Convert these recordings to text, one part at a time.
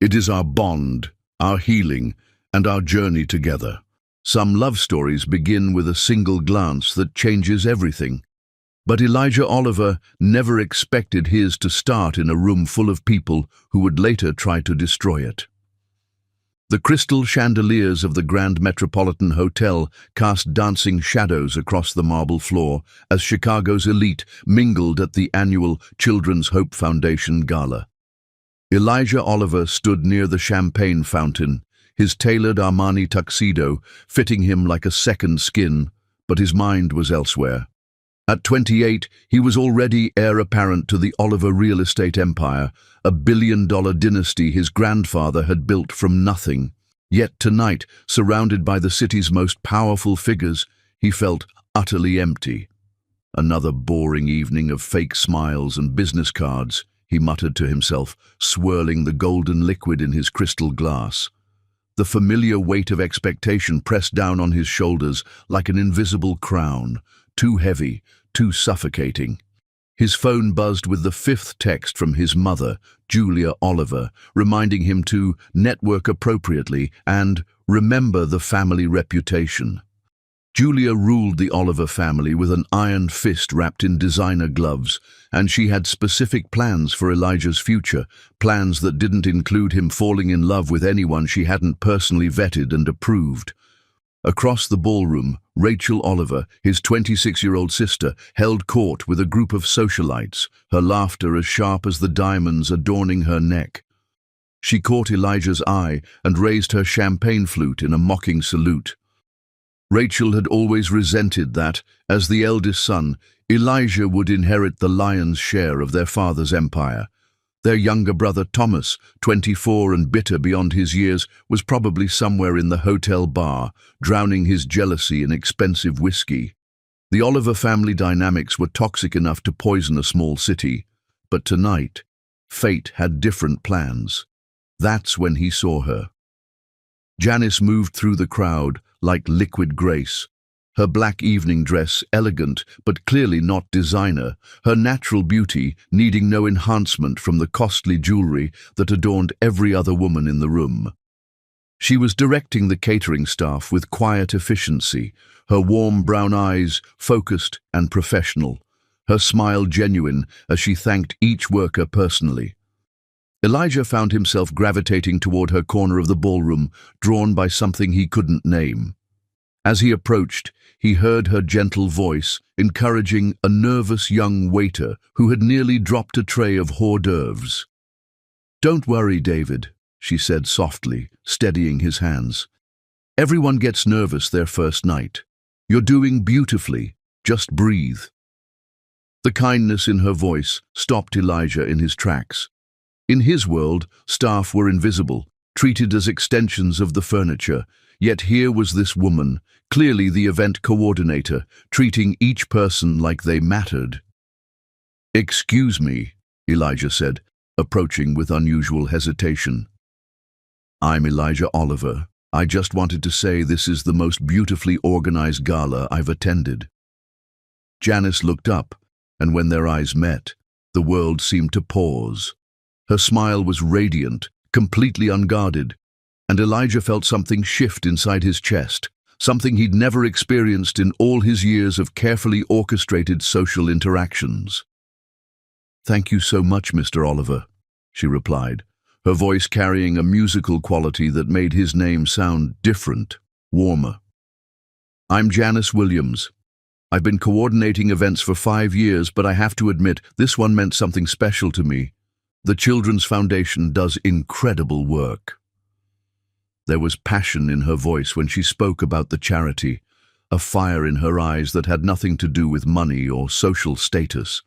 It is our bond, our healing, and our journey together. Some love stories begin with a single glance that changes everything. But Elijah Oliver never expected his to start in a room full of people who would later try to destroy it. The crystal chandeliers of the Grand Metropolitan Hotel cast dancing shadows across the marble floor as Chicago's elite mingled at the annual Children's Hope Foundation Gala. Elijah Oliver stood near the champagne fountain, his tailored Armani tuxedo fitting him like a second skin, but his mind was elsewhere. At 28, he was already heir apparent to the Oliver real estate empire, a billion-dollar dynasty his grandfather had built from nothing. Yet tonight, surrounded by the city's most powerful figures, he felt utterly empty. Another boring evening of fake smiles and business cards, he muttered to himself, swirling the golden liquid in his crystal glass. The familiar weight of expectation pressed down on his shoulders like an invisible crown, too heavy, too suffocating. His phone buzzed with the fifth text from his mother, Julia Oliver, reminding him to network appropriately and remember the family reputation. Julia ruled the Oliver family with an iron fist wrapped in designer gloves, and she had specific plans for Elijah's future, plans that didn't include him falling in love with anyone she hadn't personally vetted and approved. Across the ballroom, Rachel Oliver, his 26-year-old sister, held court with a group of socialites, her laughter as sharp as the diamonds adorning her neck. She caught Elijah's eye and raised her champagne flute in a mocking salute. Rachel had always resented that, as the eldest son, Elijah would inherit the lion's share of their father's empire. Their younger brother Thomas, 24 and bitter beyond his years, was probably somewhere in the hotel bar, drowning his jealousy in expensive whiskey. The Oliver family dynamics were toxic enough to poison a small city. But tonight, fate had different plans. That's when he saw her. Janice moved through the crowd like liquid grace. Her black evening dress elegant but clearly not designer, her natural beauty needing no enhancement from the costly jewelry that adorned every other woman in the room. She was directing the catering staff with quiet efficiency, her warm brown eyes focused and professional, her smile genuine as she thanked each worker personally. Elijah found himself gravitating toward her corner of the ballroom, drawn by something he couldn't name. As he approached, he heard her gentle voice encouraging a nervous young waiter who had nearly dropped a tray of hors d'oeuvres. "Don't worry, David," she said softly, steadying his hands. "Everyone gets nervous their first night. You're doing beautifully. Just breathe." The kindness in her voice stopped Elijah in his tracks. In his world, staff were invisible, treated as extensions of the furniture, yet here was this woman, clearly the event coordinator, treating each person like they mattered. "Excuse me," Elijah said, approaching with unusual hesitation. "I'm Elijah Oliver. I just wanted to say this is the most beautifully organized gala I've attended." Janice looked up, and when their eyes met, the world seemed to pause. Her smile was radiant, completely unguarded, and Elijah felt something shift inside his chest, something he'd never experienced in all his years of carefully orchestrated social interactions. "Thank you so much, Mr. Oliver," she replied, her voice carrying a musical quality that made his name sound different, warmer. "I'm Janice Williams. I've been coordinating events for 5 years, but I have to admit, this one meant something special to me. The Children's Foundation does incredible work." There was passion in her voice when she spoke about the charity, a fire in her eyes that had nothing to do with money or social status.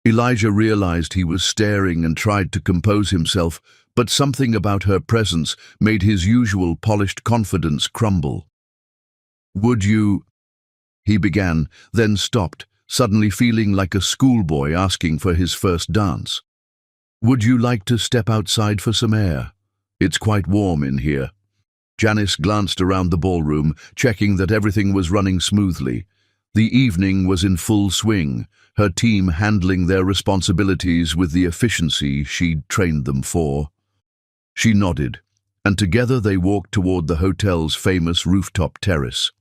Elijah realized he was staring and tried to compose himself, but something about her presence made his usual polished confidence crumble. "Would you—" he began, then stopped, suddenly feeling like a schoolboy asking for his first dance. "Would you like to step outside for some air? It's quite warm in here." Janice glanced around the ballroom, checking that everything was running smoothly. The evening was in full swing, her team handling their responsibilities with the efficiency she'd trained them for. She nodded, and together they walked toward the hotel's famous rooftop terrace.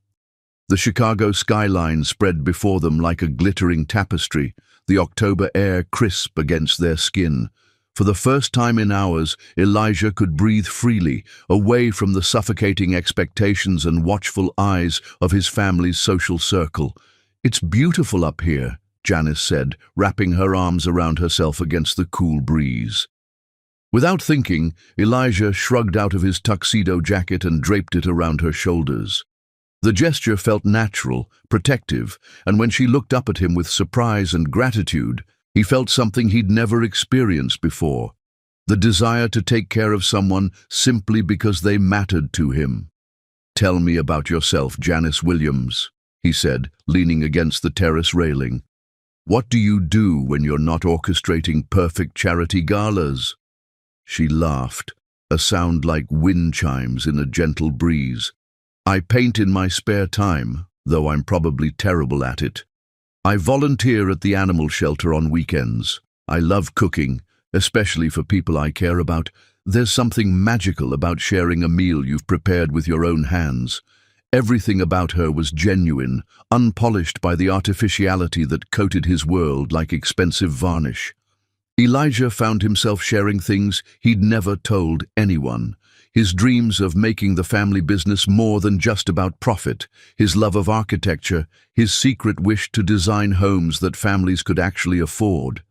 The Chicago skyline spread before them like a glittering tapestry, the October air crisp against their skin. For the first time in hours, Elijah could breathe freely, away from the suffocating expectations and watchful eyes of his family's social circle. "It's beautiful up here," Janice said, wrapping her arms around herself against the cool breeze. Without thinking, Elijah shrugged out of his tuxedo jacket and draped it around her shoulders. The gesture felt natural, protective, and when she looked up at him with surprise and gratitude, he felt something he'd never experienced before, the desire to take care of someone simply because they mattered to him. "Tell me about yourself, Janice Williams," he said, leaning against the terrace railing. "What do you do when you're not orchestrating perfect charity galas?" She laughed, a sound like wind chimes in a gentle breeze. "I paint in my spare time, though I'm probably terrible at it. I volunteer at the animal shelter on weekends. I love cooking, especially for people I care about. There's something magical about sharing a meal you've prepared with your own hands." Everything about her was genuine, unpolished by the artificiality that coated his world like expensive varnish. Elijah found himself sharing things he'd never told anyone. His dreams of making the family business more than just about profit, his love of architecture, his secret wish to design homes that families could actually afford.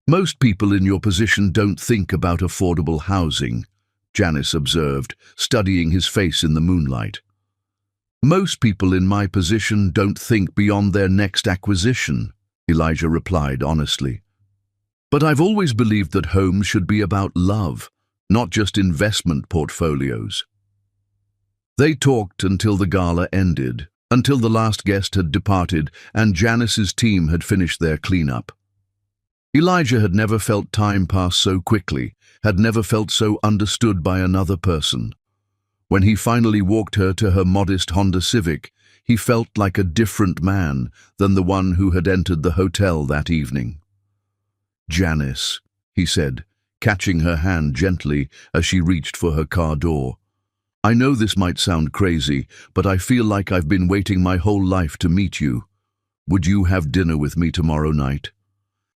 "Most people in your position don't think about affordable housing," Janice observed, studying his face in the moonlight. "Most people in my position don't think beyond their next acquisition," Elijah replied honestly. "But I've always believed that homes should be about love, not just investment portfolios." They talked until the gala ended, until the last guest had departed and Janice's team had finished their cleanup. Elijah had never felt time pass so quickly, had never felt so understood by another person. When he finally walked her to her modest Honda Civic, he felt like a different man than the one who had entered the hotel that evening. "Janice," he said, catching her hand gently as she reached for her car door. "I know this might sound crazy, but I feel like I've been waiting my whole life to meet you. Would you have dinner with me tomorrow night?"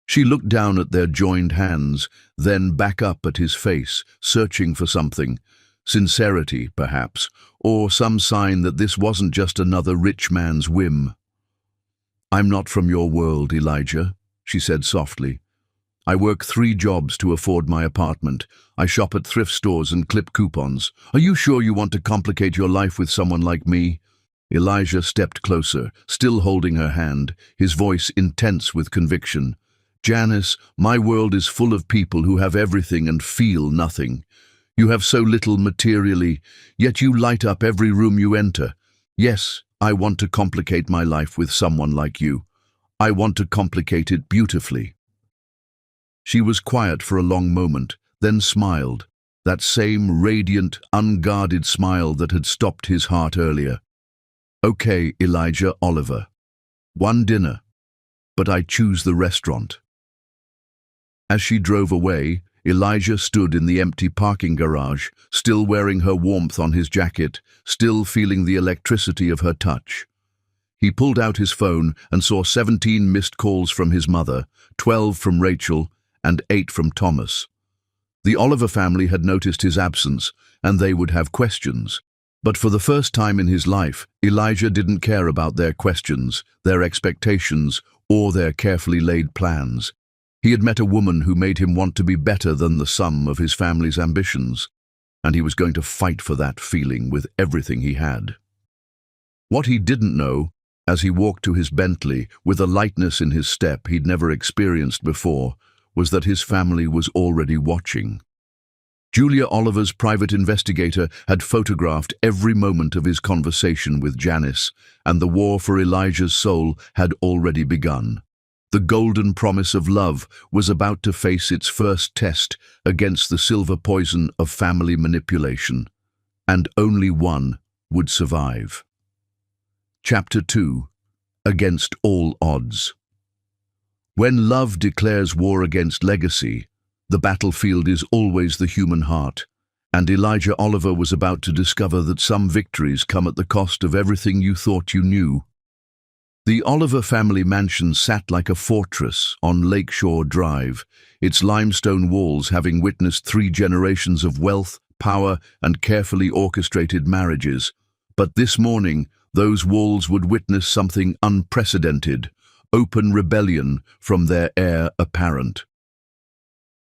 She looked down at their joined hands, then back up at his face, searching for something. Sincerity, perhaps, or some sign that this wasn't just another rich man's whim. "I'm not from your world, Elijah," she said softly. "I work 3 jobs to afford my apartment. I shop at thrift stores and clip coupons. Are you sure you want to complicate your life with someone like me?" Elijah stepped closer, still holding her hand, his voice intense with conviction. "Janice, my world is full of people who have everything and feel nothing. You have so little materially, yet you light up every room you enter. Yes, I want to complicate my life with someone like you. I want to complicate it beautifully." She was quiet for a long moment, then smiled, that same radiant, unguarded smile that had stopped his heart earlier. "Okay, Elijah Oliver. 1 dinner, but I choose the restaurant." As she drove away, Elijah stood in the empty parking garage, still wearing her warmth on his jacket, still feeling the electricity of her touch. He pulled out his phone and saw 17 missed calls from his mother, 12 from Rachel, and 8 from Thomas. The Oliver family had noticed his absence, and they would have questions. But for the first time in his life, Elijah didn't care about their questions, their expectations, or their carefully laid plans. He had met a woman who made him want to be better than the sum of his family's ambitions, and he was going to fight for that feeling with everything he had. What he didn't know, as he walked to his Bentley with a lightness in his step he'd never experienced before, was that his family was already watching. Julia Oliver's private investigator had photographed every moment of his conversation with Janice, and the war for Elijah's soul had already begun. The golden promise of love was about to face its first test against the silver poison of family manipulation, and only one would survive. Chapter 2. Against all odds. When love declares war against legacy, the battlefield is always the human heart, And Elijah Oliver was about to discover that some victories come at the cost of everything you thought you knew. The Oliver family mansion sat like a fortress on Lakeshore Drive, its limestone walls having witnessed 3 generations of wealth, power, and carefully orchestrated marriages. But this morning, those walls would witness something unprecedented: open rebellion from their heir apparent.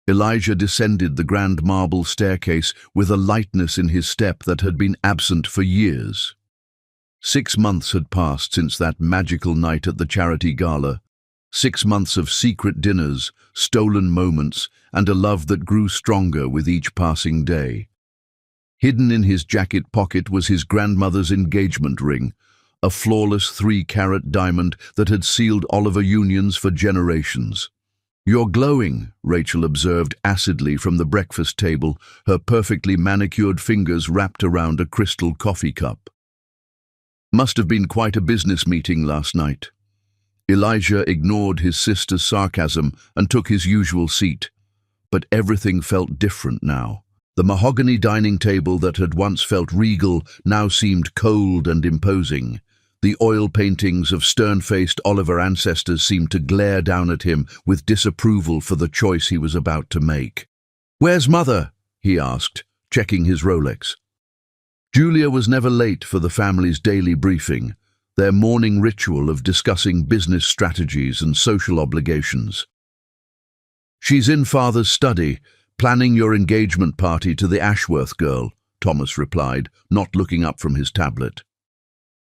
Elijah descended the grand marble staircase with a lightness in his step that had been absent for years. 6 months had passed since that magical night at the charity gala. 6 months of secret dinners, stolen moments, and a love that grew stronger with each passing day. Hidden in his jacket pocket was his grandmother's engagement ring, a flawless 3-carat diamond that had sealed Oliver unions for generations. "You're glowing," Rachel observed acidly from the breakfast table, her perfectly manicured fingers wrapped around a crystal coffee cup. "Must have been quite a business meeting last night." Elijah ignored his sister's sarcasm and took his usual seat. But everything felt different now. The mahogany dining table that had once felt regal now seemed cold and imposing. The oil paintings of stern-faced Oliver ancestors seemed to glare down at him with disapproval for the choice he was about to make. "Where's Mother?" he asked, checking his Rolex. Julia was never late for the family's daily briefing, their morning ritual of discussing business strategies and social obligations. "She's in Father's study, planning your engagement party to the Ashworth girl," Thomas replied, not looking up from his tablet.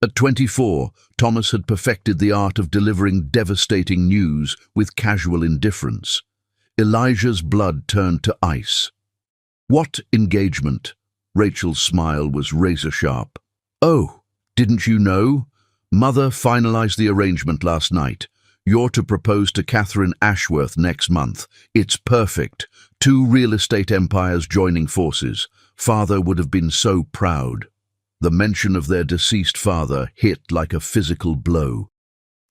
At 24, Thomas had perfected the art of delivering devastating news with casual indifference. Elijah's blood turned to ice. "What engagement?" Rachel's smile was razor-sharp. "Oh, didn't you know? Mother finalized the arrangement last night. You're to propose to Catherine Ashworth next month. It's perfect. 2 real estate empires joining forces. Father would have been so proud." The mention of their deceased father hit like a physical blow.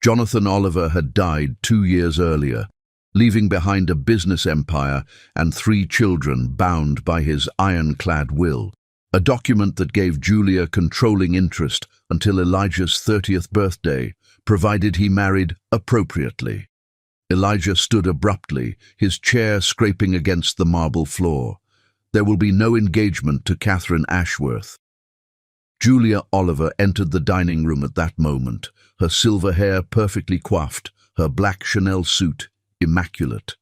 Jonathan Oliver had died 2 years earlier, leaving behind a business empire and 3 children bound by his ironclad will, a document that gave Julia controlling interest until Elijah's 30th birthday, provided he married appropriately. Elijah stood abruptly, his chair scraping against the marble floor. There will be no engagement to Catherine Ashworth. Julia Oliver entered the dining room at that moment, her silver hair perfectly coiffed, her black Chanel suit immaculate.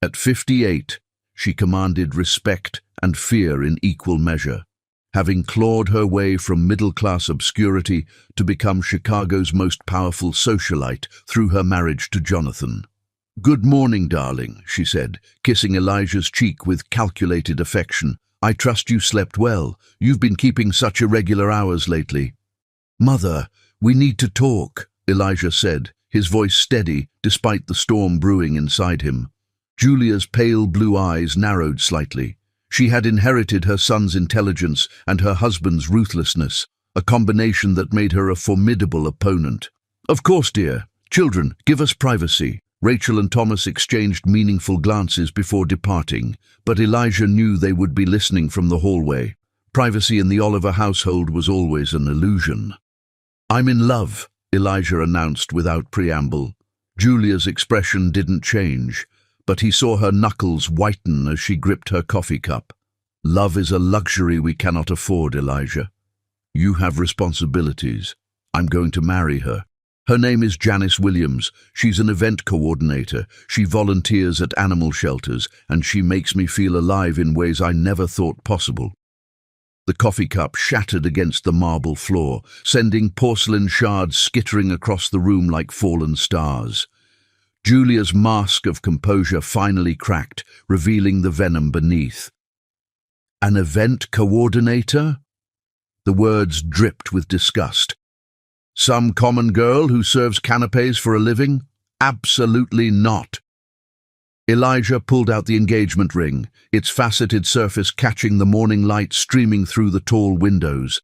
At 58, she commanded respect and fear in equal measure, having clawed her way from middle-class obscurity to become Chicago's most powerful socialite through her marriage to Jonathan. "Good morning, darling," she said, kissing Elijah's cheek with calculated affection. "I trust you slept well. You've been keeping such irregular hours lately." "Mother, we need to talk," Elijah said, his voice steady despite the storm brewing inside him. Julia's pale blue eyes narrowed slightly. She had inherited her son's intelligence and her husband's ruthlessness, a combination that made her a formidable opponent. "Of course, dear. Children, give us privacy." Rachel and Thomas exchanged meaningful glances before departing, but Elijah knew they would be listening from the hallway. Privacy in the Oliver household was always an illusion. "I'm in love," Elijah announced without preamble. Julia's expression didn't change, but he saw her knuckles whiten as she gripped her coffee cup. "Love is a luxury we cannot afford, Elijah. You have responsibilities. I'm going to marry her. Her name is Janice Williams. She's an event coordinator. She volunteers at animal shelters, and she makes me feel alive in ways I never thought possible." The coffee cup shattered against the marble floor, sending porcelain shards skittering across the room like fallen stars. Julia's mask of composure finally cracked, revealing the venom beneath. "An event coordinator?" The words dripped with disgust. "Some common girl who serves canapés for a living? Absolutely not." Elijah pulled out the engagement ring, its faceted surface catching the morning light streaming through the tall windows.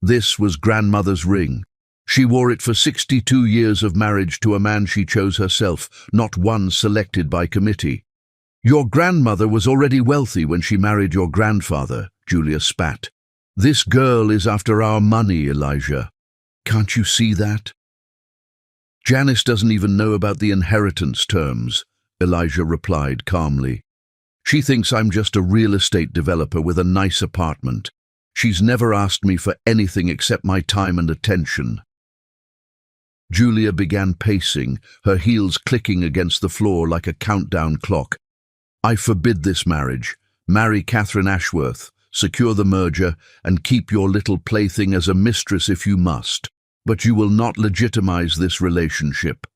This was grandmother's ring. She wore it for 62 years of marriage to a man she chose herself, not one selected by committee. Your grandmother was already wealthy when she married your grandfather, Julia spat. This girl is after our money, Elijah. Can't you see that? Janice doesn't even know about the inheritance terms, Elijah replied calmly. She thinks I'm just a real estate developer with a nice apartment. She's never asked me for anything except my time and attention. Julia began pacing, her heels clicking against the floor like a countdown clock. I forbid this marriage. Marry Catherine Ashworth, secure the merger, and keep your little plaything as a mistress if you must. But you will not legitimize this relationship.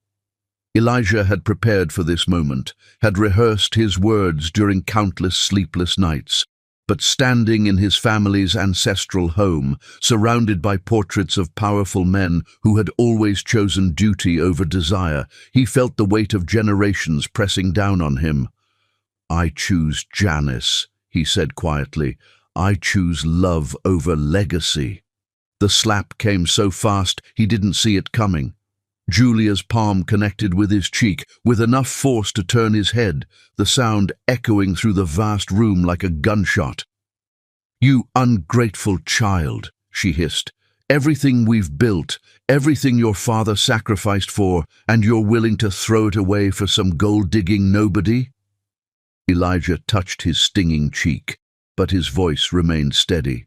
Elijah had prepared for this moment, had rehearsed his words during countless sleepless nights. But standing in his family's ancestral home, surrounded by portraits of powerful men who had always chosen duty over desire, he felt the weight of generations pressing down on him. I choose Janice, he said quietly. I choose love over legacy. The slap came so fast he didn't see it coming. Julia's palm connected with his cheek, with enough force to turn his head, the sound echoing through the vast room like a gunshot. You ungrateful child, she hissed. Everything we've built, everything your father sacrificed for, and you're willing to throw it away for some gold-digging nobody? Elijah touched his stinging cheek, but his voice remained steady.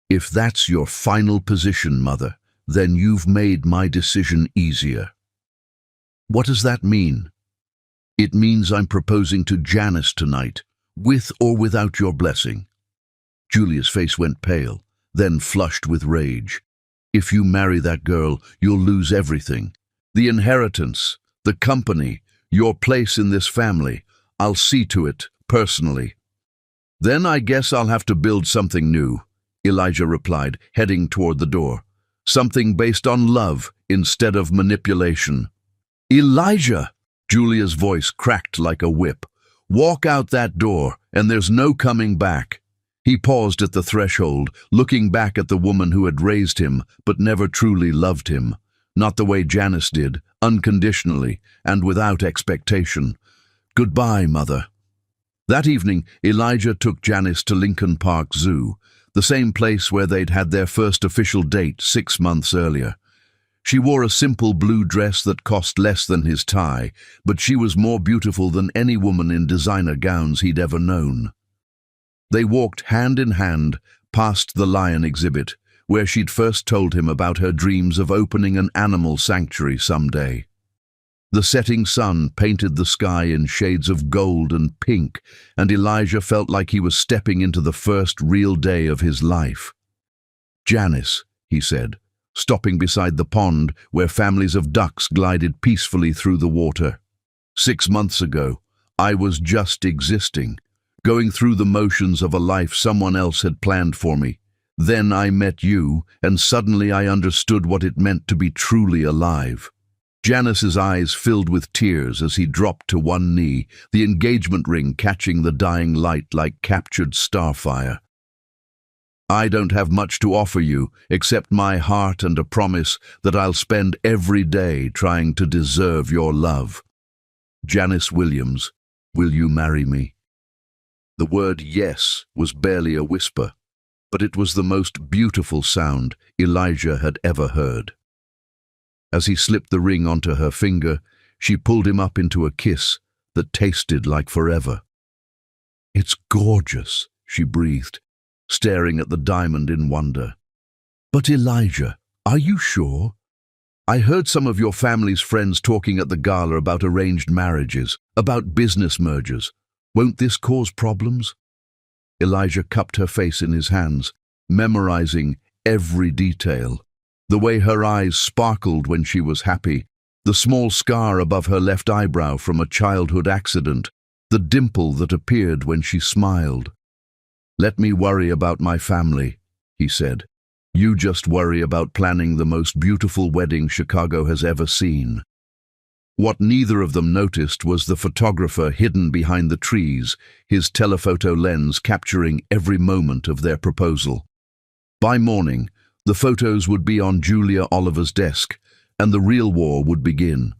If that's your final position, Mother, then you've made my decision easier. What does that mean? It means I'm proposing to Janice tonight, with or without your blessing. Julia's face went pale, then flushed with rage. If you marry that girl, you'll lose everything. The inheritance, the company, your place in this family. I'll see to it, personally. Then I guess I'll have to build something new, Elijah replied, heading toward the door. Something based on love instead of manipulation. Elijah! Julia's voice cracked like a whip. Walk out that door, and there's no coming back. He paused at the threshold, looking back at the woman who had raised him, but never truly loved him. Not the way Janice did, unconditionally, and without expectation. Goodbye, Mother. That evening, Elijah took Janice to Lincoln Park Zoo, the same place where they'd had their first official date 6 months earlier. She wore a simple blue dress that cost less than his tie, but she was more beautiful than any woman in designer gowns he'd ever known. They walked hand in hand past the lion exhibit, where she'd first told him about her dreams of opening an animal sanctuary someday. The setting sun painted the sky in shades of gold and pink, and Elijah felt like he was stepping into the first real day of his life. Janice, he said, stopping beside the pond where families of ducks glided peacefully through the water. 6 months ago, I was just existing, going through the motions of a life someone else had planned for me. Then I met you, and suddenly I understood what it meant to be truly alive. Janice's eyes filled with tears as he dropped to one knee, the engagement ring catching the dying light like captured starfire. I don't have much to offer you, except my heart and a promise that I'll spend every day trying to deserve your love. Janice Williams, will you marry me? The word yes was barely a whisper, but it was the most beautiful sound Elijah had ever heard. As he slipped the ring onto her finger, she pulled him up into a kiss that tasted like forever. It's gorgeous, she breathed, staring at the diamond in wonder. But Elijah, are you sure? I heard some of your family's friends talking at the gala about arranged marriages, about business mergers. Won't this cause problems? Elijah cupped her face in his hands, memorizing every detail. The way her eyes sparkled when she was happy, the small scar above her left eyebrow from a childhood accident, the dimple that appeared when she smiled. Let me worry about my family, he said. You just worry about planning the most beautiful wedding Chicago has ever seen. What neither of them noticed was the photographer hidden behind the trees, his telephoto lens capturing every moment of their proposal. By morning, the photos would be on Julia Oliver's desk, and the real war would begin.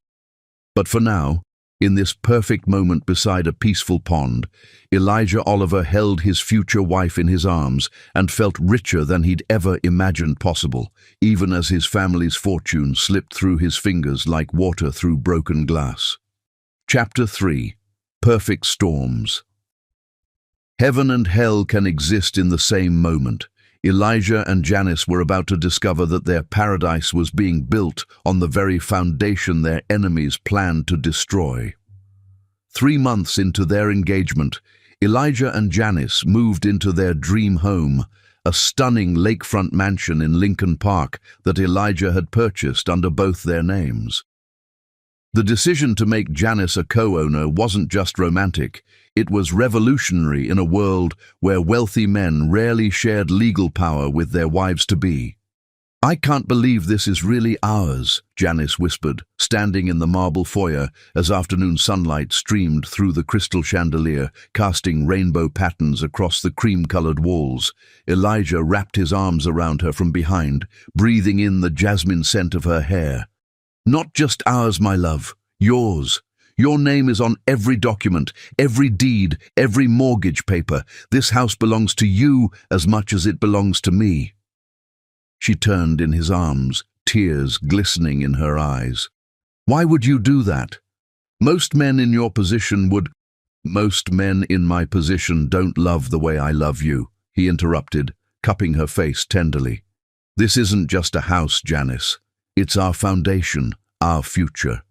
But for now, In this perfect moment beside a peaceful pond, Elijah Oliver held his future wife in his arms and felt richer than he'd ever imagined possible, even as his family's fortune slipped through his fingers like water through broken glass. Chapter 3. Perfect Storms. Heaven and hell can exist in the same moment. Elijah and Janice were about to discover that their paradise was being built on the very foundation their enemies planned to destroy. 3 months into their engagement, Elijah and Janice moved into their dream home, a stunning lakefront mansion in Lincoln Park that Elijah had purchased under both their names. The decision to make Janice a co-owner wasn't just romantic, it was revolutionary in a world where wealthy men rarely shared legal power with their wives-to-be. "I can't believe this is really ours," Janice whispered, standing in the marble foyer as afternoon sunlight streamed through the crystal chandelier, casting rainbow patterns across the cream-colored walls. Elijah wrapped his arms around her from behind, breathing in the jasmine scent of her hair. "Not just ours, my love, yours. Your name is on every document, every deed, every mortgage paper. This house belongs to you as much as it belongs to me." She turned in his arms, tears glistening in her eyes. "Why would you do that? Most men in your position would—" "Most men in my position don't love the way I love you," he interrupted, cupping her face tenderly. "This isn't just a house, Janice. It's our foundation, our future.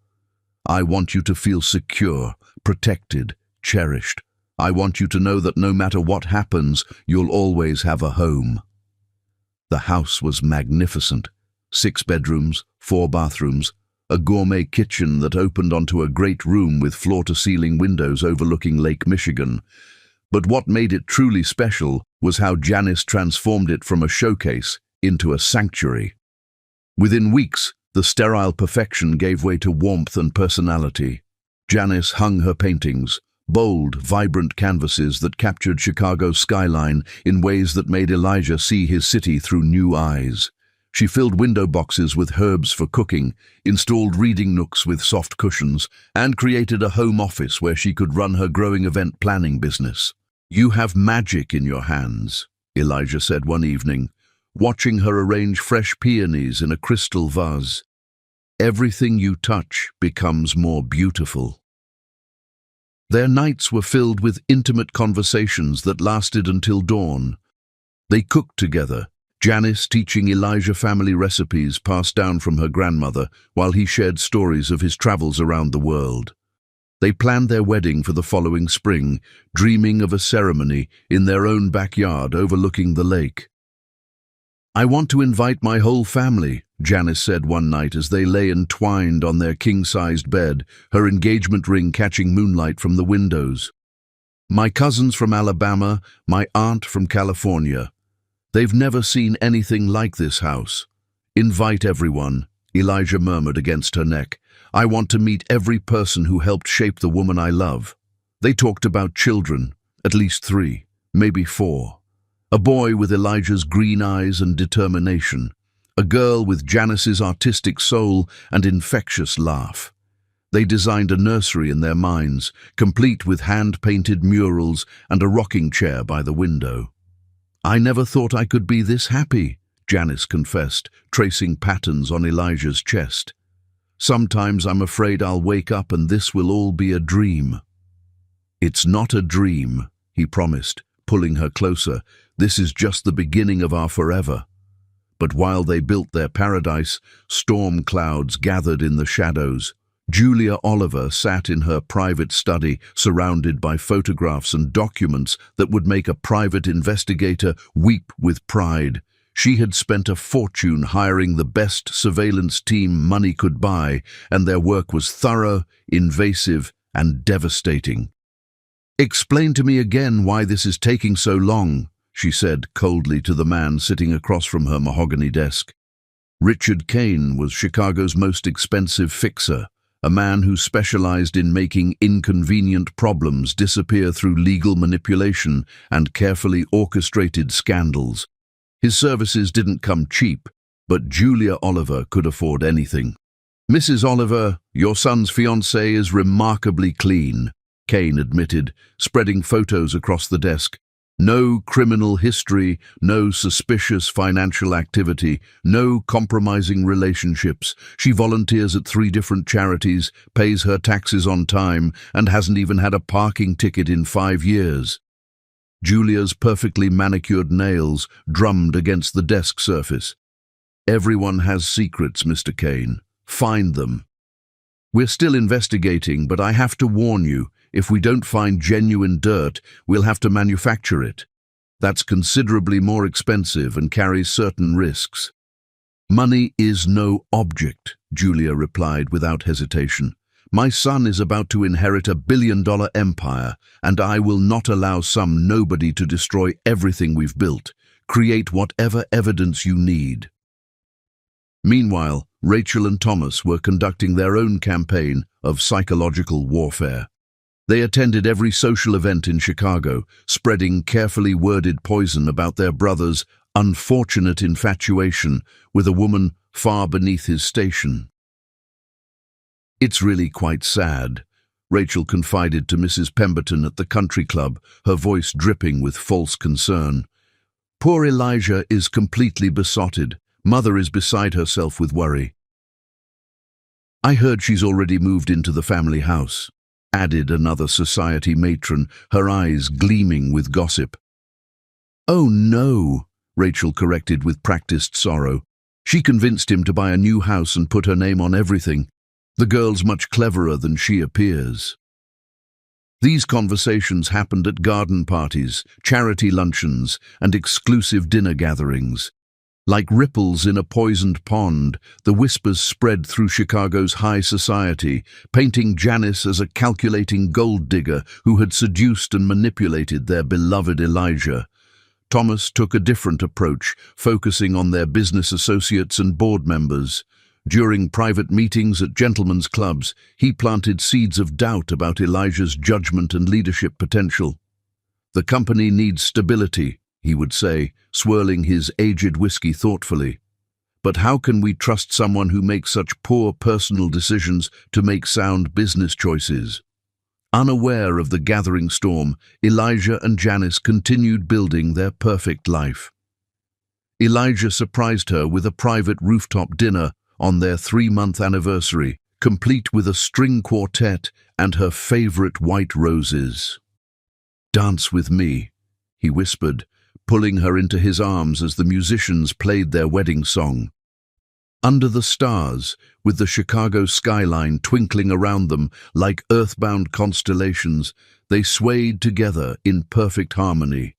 I want you to feel secure, protected, cherished. I want you to know that no matter what happens, you'll always have a home." The house was magnificent. 6 bedrooms, 4 bathrooms, a gourmet kitchen that opened onto a great room with floor-to-ceiling windows overlooking Lake Michigan. But what made it truly special was how Janice transformed it from a showcase into a sanctuary. Within weeks, the sterile perfection gave way to warmth and personality. Janice hung her paintings, bold, vibrant canvases that captured Chicago's skyline in ways that made Elijah see his city through new eyes. She filled window boxes with herbs for cooking, installed reading nooks with soft cushions, and created a home office where she could run her growing event planning business. "You have magic in your hands," Elijah said one evening, watching her arrange fresh peonies in a crystal vase. "Everything you touch becomes more beautiful." Their nights were filled with intimate conversations that lasted until dawn. They cooked together, Janice teaching Elijah family recipes passed down from her grandmother, while he shared stories of his travels around the world. They planned their wedding for the following spring, dreaming of a ceremony in their own backyard overlooking the lake. "I want to invite my whole family," Janice said one night as they lay entwined on their king-sized bed, her engagement ring catching moonlight from the windows. "My cousins from Alabama, my aunt from California. They've never seen anything like this house. Invite everyone," Elijah murmured against her neck. "I want to meet every person who helped shape the woman I love." They talked about children, at least 3, maybe 4. A boy with Elijah's green eyes and determination. A girl with Janice's artistic soul and infectious laugh. They designed a nursery in their minds, complete with hand-painted murals and a rocking chair by the window. "I never thought I could be this happy," Janice confessed, tracing patterns on Elijah's chest. "Sometimes I'm afraid I'll wake up and this will all be a dream." "It's not a dream," he promised, pulling her closer. "This is just the beginning of our forever." But while they built their paradise, storm clouds gathered in the shadows. Julia Oliver sat in her private study, surrounded by photographs and documents that would make a private investigator weep with pride. She had spent a fortune hiring the best surveillance team money could buy, and their work was thorough, invasive, and devastating. "Explain to me again why this is taking so long," she said coldly to the man sitting across from her mahogany desk. Richard Kane was Chicago's most expensive fixer, a man who specialized in making inconvenient problems disappear through legal manipulation and carefully orchestrated scandals. His services didn't come cheap, but Julia Oliver could afford anything. Mrs. Oliver, your son's fiancée is remarkably clean, Kane admitted, spreading photos across the desk. No criminal history, no suspicious financial activity, no compromising relationships. She volunteers at 3 different charities, pays her taxes on time, and hasn't even had a parking ticket in 5 years. Julia's perfectly manicured nails drummed against the desk surface. Everyone has secrets, Mr. Kane. Find them. We're still investigating, but I have to warn you, if we don't find genuine dirt, we'll have to manufacture it. That's considerably more expensive and carries certain risks. Money is no object, Julia replied without hesitation. My son is about to inherit a billion-dollar empire, and I will not allow some nobody to destroy everything we've built. Create whatever evidence you need. Meanwhile, Rachel and Thomas were conducting their own campaign of psychological warfare. They attended every social event in Chicago, spreading carefully worded poison about their brother's unfortunate infatuation with a woman far beneath his station. It's really quite sad, Rachel confided to Mrs. Pemberton at the country club, her voice dripping with false concern. Poor Elijah is completely besotted. Mother is beside herself with worry. I heard she's already moved into the family house, added another society matron, her eyes gleaming with gossip. Oh no, Rachel corrected with practiced sorrow. She convinced him to buy a new house and put her name on everything. The girl's much cleverer than she appears. These conversations happened at garden parties, charity luncheons, and exclusive dinner gatherings. Like ripples in a poisoned pond, the whispers spread through Chicago's high society, painting Janice as a calculating gold digger who had seduced and manipulated their beloved Elijah. Thomas took a different approach, focusing on their business associates and board members. During private meetings at gentlemen's clubs, he planted seeds of doubt about Elijah's judgment and leadership potential. The company needs stability, he would say, swirling his aged whiskey thoughtfully. But how can we trust someone who makes such poor personal decisions to make sound business choices? Unaware of the gathering storm, Elijah and Janice continued building their perfect life. Elijah surprised her with a private rooftop dinner on their 3-month anniversary, complete with a string quartet and her favorite white roses. Dance with me, he whispered, pulling her into his arms as the musicians played their wedding song. Under the stars, with the Chicago skyline twinkling around them like earthbound constellations, they swayed together in perfect harmony.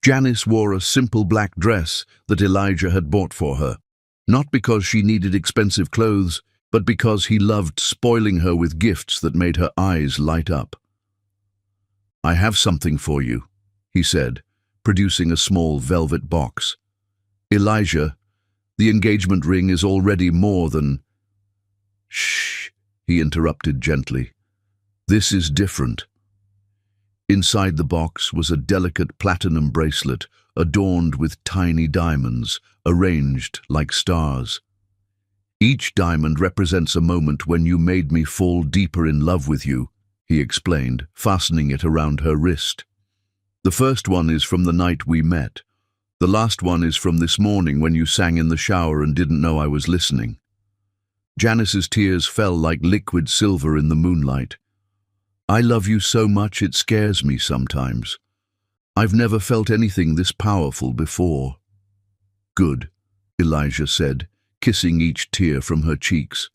Janice wore a simple black dress that Elijah had bought for her, not because she needed expensive clothes, but because he loved spoiling her with gifts that made her eyes light up. I have something for you, he said, producing a small velvet box. Elijah, the engagement ring is already more than... Shh, he interrupted gently. This is different. Inside the box was a delicate platinum bracelet adorned with tiny diamonds, arranged like stars. Each diamond represents a moment when you made me fall deeper in love with you, he explained, fastening it around her wrist. The first one is from the night we met. The last one is from this morning when you sang in the shower and didn't know I was listening. Janice's tears fell like liquid silver in the moonlight. I love you so much it scares me sometimes. I've never felt anything this powerful before. Good, Elijah said, kissing each tear from her cheeks.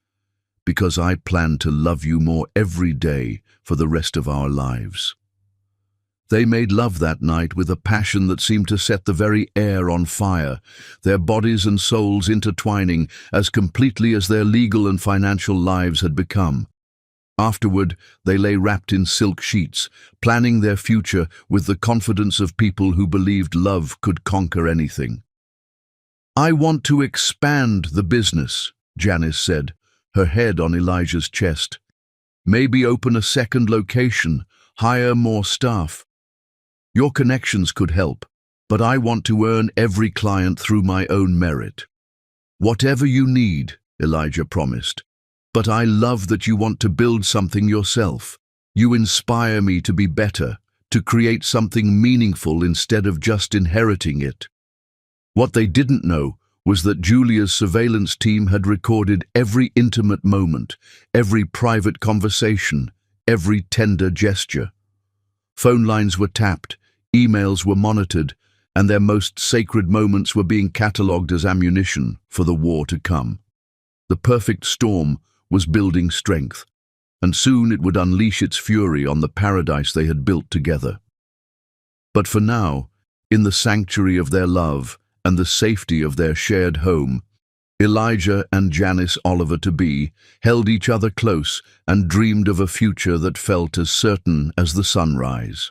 Because I plan to love you more every day for the rest of our lives. They made love that night with a passion that seemed to set the very air on fire, their bodies and souls intertwining as completely as their legal and financial lives had become. Afterward, they lay wrapped in silk sheets, planning their future with the confidence of people who believed love could conquer anything. I want to expand the business, Janice said, her head on Elijah's chest. Maybe open a second location, hire more staff. Your connections could help, but I want to earn every client through my own merit. Whatever you need, Elijah promised. but I love that you want to build something yourself. You inspire me to be better, to create something meaningful instead of just inheriting it." What they didn't know was that Julia's surveillance team had recorded every intimate moment, every private conversation, every tender gesture. Phone lines were tapped, emails were monitored, and their most sacred moments were being catalogued as ammunition for the war to come. The perfect storm was building strength, and soon it would unleash its fury on the paradise they had built together. But for now, in the sanctuary of their love and the safety of their shared home, Elijah and Janice Oliver-to-be held each other close and dreamed of a future that felt as certain as the sunrise.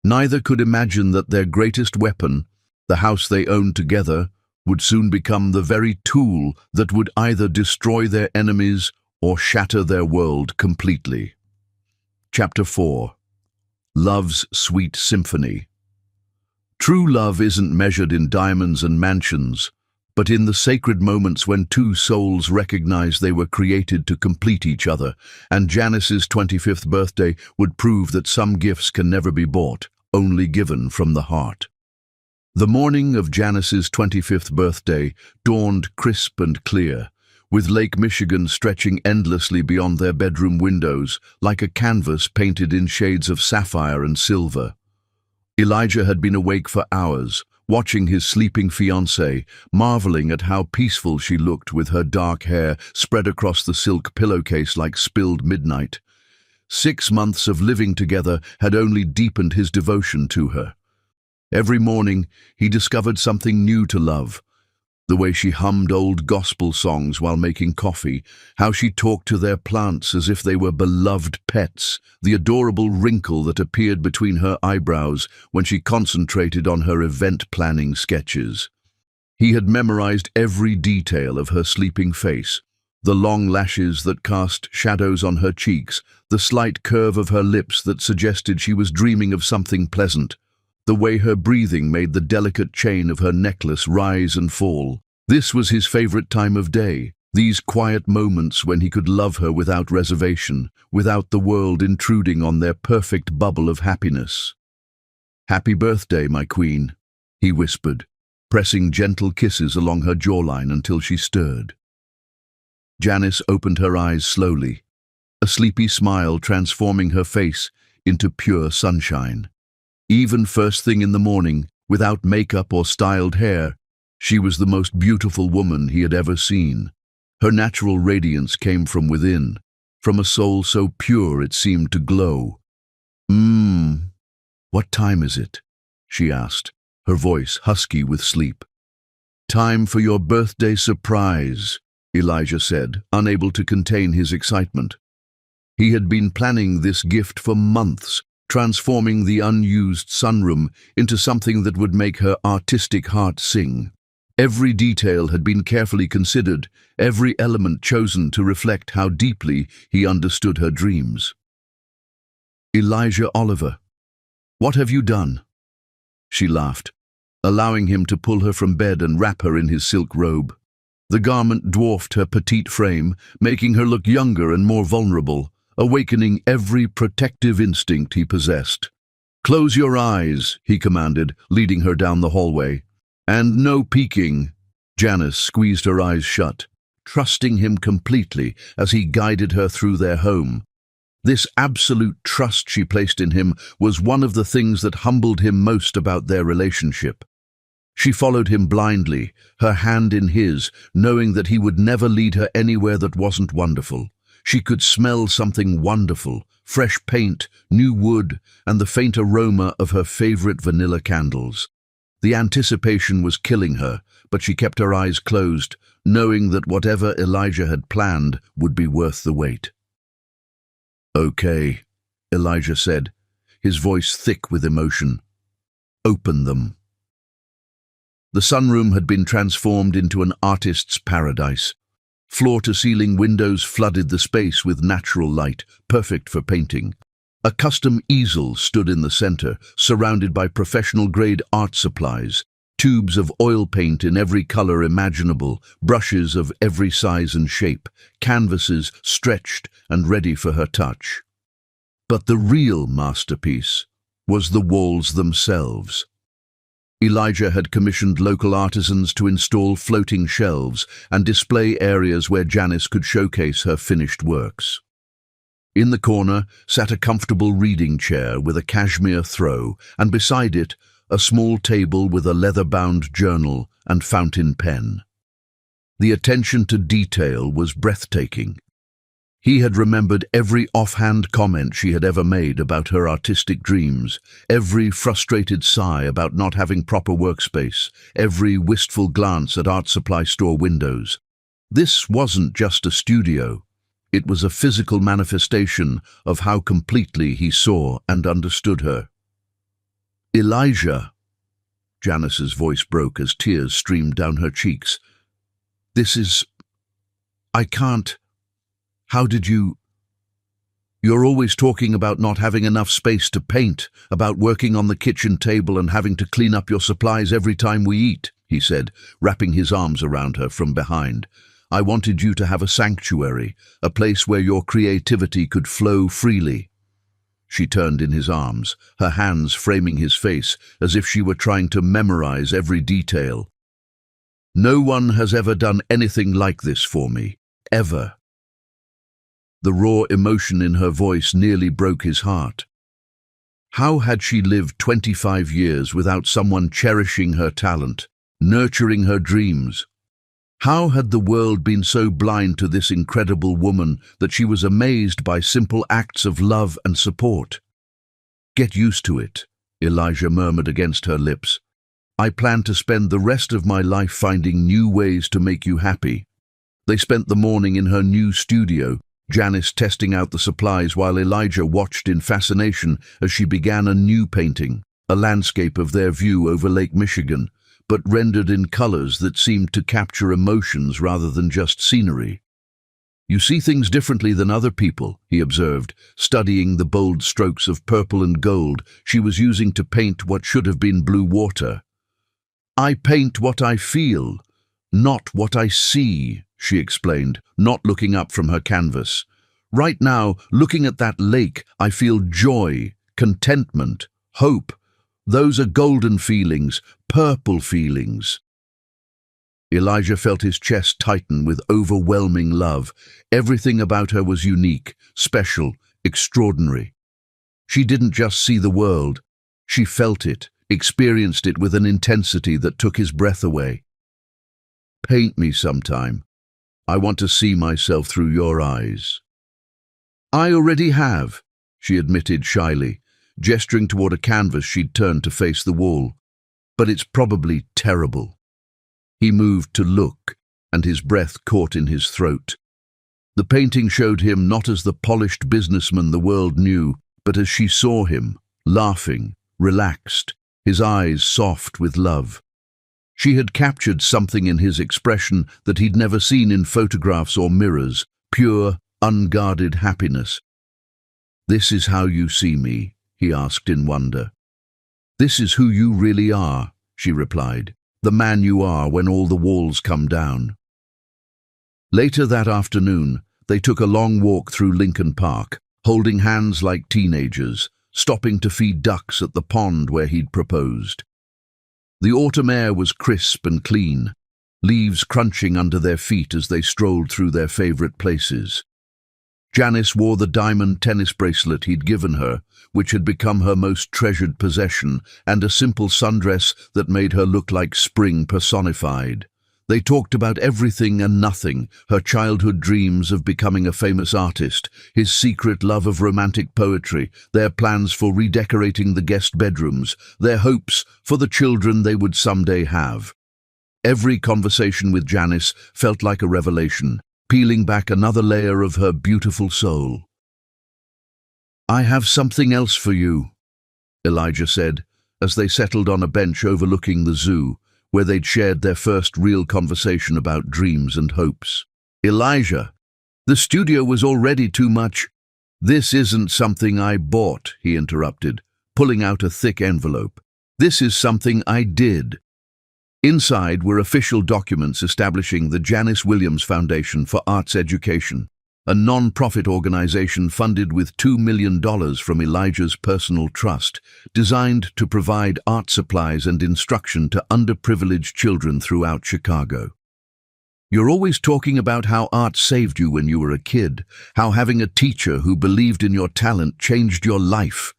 Neither could imagine that their greatest weapon, the house they owned together, would soon become the very tool that would either destroy their enemies or shatter their world completely. Chapter 4. Love's Sweet Symphony. True love isn't measured in diamonds and mansions, but in the sacred moments when two souls recognize they were created to complete each other, and Janice's 25th birthday would prove that some gifts can never be bought, only given from the heart. The morning of Janice's 25th birthday dawned crisp and clear, with Lake Michigan stretching endlessly beyond their bedroom windows like a canvas painted in shades of sapphire and silver. Elijah had been awake for hours, watching his sleeping fiancée, marveling at how peaceful she looked with her dark hair spread across the silk pillowcase like spilled midnight. 6 months of living together had only deepened his devotion to her. Every morning, he discovered something new to love. The way she hummed old gospel songs while making coffee, how she talked to their plants as if they were beloved pets, the adorable wrinkle that appeared between her eyebrows when she concentrated on her event-planning sketches. He had memorized every detail of her sleeping face, the long lashes that cast shadows on her cheeks, the slight curve of her lips that suggested she was dreaming of something pleasant, the way her breathing made the delicate chain of her necklace rise and fall. This was his favorite time of day, these quiet moments when he could love her without reservation, without the world intruding on their perfect bubble of happiness. "Happy birthday, my queen," he whispered, pressing gentle kisses along her jawline until she stirred. Janice opened her eyes slowly, a sleepy smile transforming her face into pure sunshine. Even first thing in the morning, without makeup or styled hair, she was the most beautiful woman he had ever seen. Her natural radiance came from within, from a soul so pure it seemed to glow. What time is it?" she asked, her voice husky with sleep. "Time for your birthday surprise," Elijah said, unable to contain his excitement. He had been planning this gift for months, transforming the unused sunroom into something that would make her artistic heart sing. Every detail had been carefully considered, every element chosen to reflect how deeply he understood her dreams. "Elijah Oliver, what have you done?" she laughed, allowing him to pull her from bed and wrap her in his silk robe. The garment dwarfed her petite frame, making her look younger and more vulnerable, awakening every protective instinct he possessed. "Close your eyes," he commanded, leading her down the hallway. "And no peeking." Janice squeezed her eyes shut, trusting him completely as he guided her through their home. This absolute trust she placed in him was one of the things that humbled him most about their relationship. She followed him blindly, her hand in his, knowing that he would never lead her anywhere that wasn't wonderful. She could smell something wonderful, fresh paint, new wood, and the faint aroma of her favorite vanilla candles. The anticipation was killing her, but she kept her eyes closed, knowing that whatever Elijah had planned would be worth the wait. "Okay," Elijah said, his voice thick with emotion. "Open them." The sunroom had been transformed into an artist's paradise. Floor-to-ceiling windows flooded the space with natural light, perfect for painting. A custom easel stood in the center, surrounded by professional-grade art supplies, tubes of oil paint in every color imaginable, brushes of every size and shape, canvases stretched and ready for her touch. But the real masterpiece was the walls themselves. Elijah had commissioned local artisans to install floating shelves and display areas where Janice could showcase her finished works. In the corner sat a comfortable reading chair with a cashmere throw, and beside it, a small table with a leather-bound journal and fountain pen. The attention to detail was breathtaking. He had remembered every offhand comment she had ever made about her artistic dreams, every frustrated sigh about not having proper workspace, every wistful glance at art supply store windows. This wasn't just a studio. It was a physical manifestation of how completely he saw and understood her. "Elijah," Janice's voice broke as tears streamed down her cheeks. I can't. How did you... You're always talking about not having enough space to paint, about working on the kitchen table and having to clean up your supplies every time we eat," he said, wrapping his arms around her from behind. "I wanted you to have a sanctuary, a place where your creativity could flow freely." She turned in his arms, her hands framing his face as if she were trying to memorize every detail. "No one has ever done anything like this for me, ever." The raw emotion in her voice nearly broke his heart. How had she lived 25 years without someone cherishing her talent, nurturing her dreams? How had the world been so blind to this incredible woman that she was amazed by simple acts of love and support? "Get used to it," Elijah murmured against her lips. "I plan to spend the rest of my life finding new ways to make you happy." They spent the morning in her new studio, Janice testing out the supplies while Elijah watched in fascination as she began a new painting, a landscape of their view over Lake Michigan, but rendered in colors that seemed to capture emotions rather than just scenery. "You see things differently than other people," he observed, studying the bold strokes of purple and gold she was using to paint what should have been blue water. "I paint what I feel, not what I see," she explained, not looking up from her canvas. "Right now, looking at that lake, I feel joy, contentment, hope. Those are golden feelings, purple feelings." Elijah felt his chest tighten with overwhelming love. Everything about her was unique, special, extraordinary. She didn't just see the world. She felt it, experienced it with an intensity that took his breath away. "Paint me sometime. I want to see myself through your eyes." "I already have," she admitted shyly, gesturing toward a canvas she'd turned to face the wall. "But it's probably terrible." He moved to look, and his breath caught in his throat. The painting showed him not as the polished businessman the world knew, but as she saw him, laughing, relaxed, his eyes soft with love. She had captured something in his expression that he'd never seen in photographs or mirrors, pure, unguarded happiness. "This is how you see me?" he asked in wonder. "This is who you really are," she replied, "the man you are when all the walls come down." Later that afternoon, they took a long walk through Lincoln Park, holding hands like teenagers, stopping to feed ducks at the pond where he'd proposed. The autumn air was crisp and clean, leaves crunching under their feet as they strolled through their favorite places. Janice wore the diamond tennis bracelet he'd given her, which had become her most treasured possession, and a simple sundress that made her look like spring personified. They talked about everything and nothing, her childhood dreams of becoming a famous artist, his secret love of romantic poetry, their plans for redecorating the guest bedrooms, their hopes for the children they would someday have. Every conversation with Janice felt like a revelation, peeling back another layer of her beautiful soul. "I have something else for you," Elijah said, as they settled on a bench overlooking the zoo, where they'd shared their first real conversation about dreams and hopes. "Elijah, the studio was already too much." "This isn't something I bought," he interrupted, pulling out a thick envelope. "This is something I did." Inside were official documents establishing the Janice Williams Foundation for Arts Education, a non-profit organization funded with $2 million from Elijah's personal trust, designed to provide art supplies and instruction to underprivileged children throughout Chicago. "You're always talking about how art saved you when you were a kid, how having a teacher who believed in your talent changed your life,"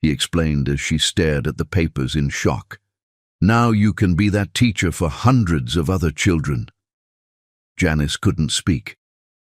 he explained as she stared at the papers in shock. "Now you can be that teacher for hundreds of other children." Janice couldn't speak.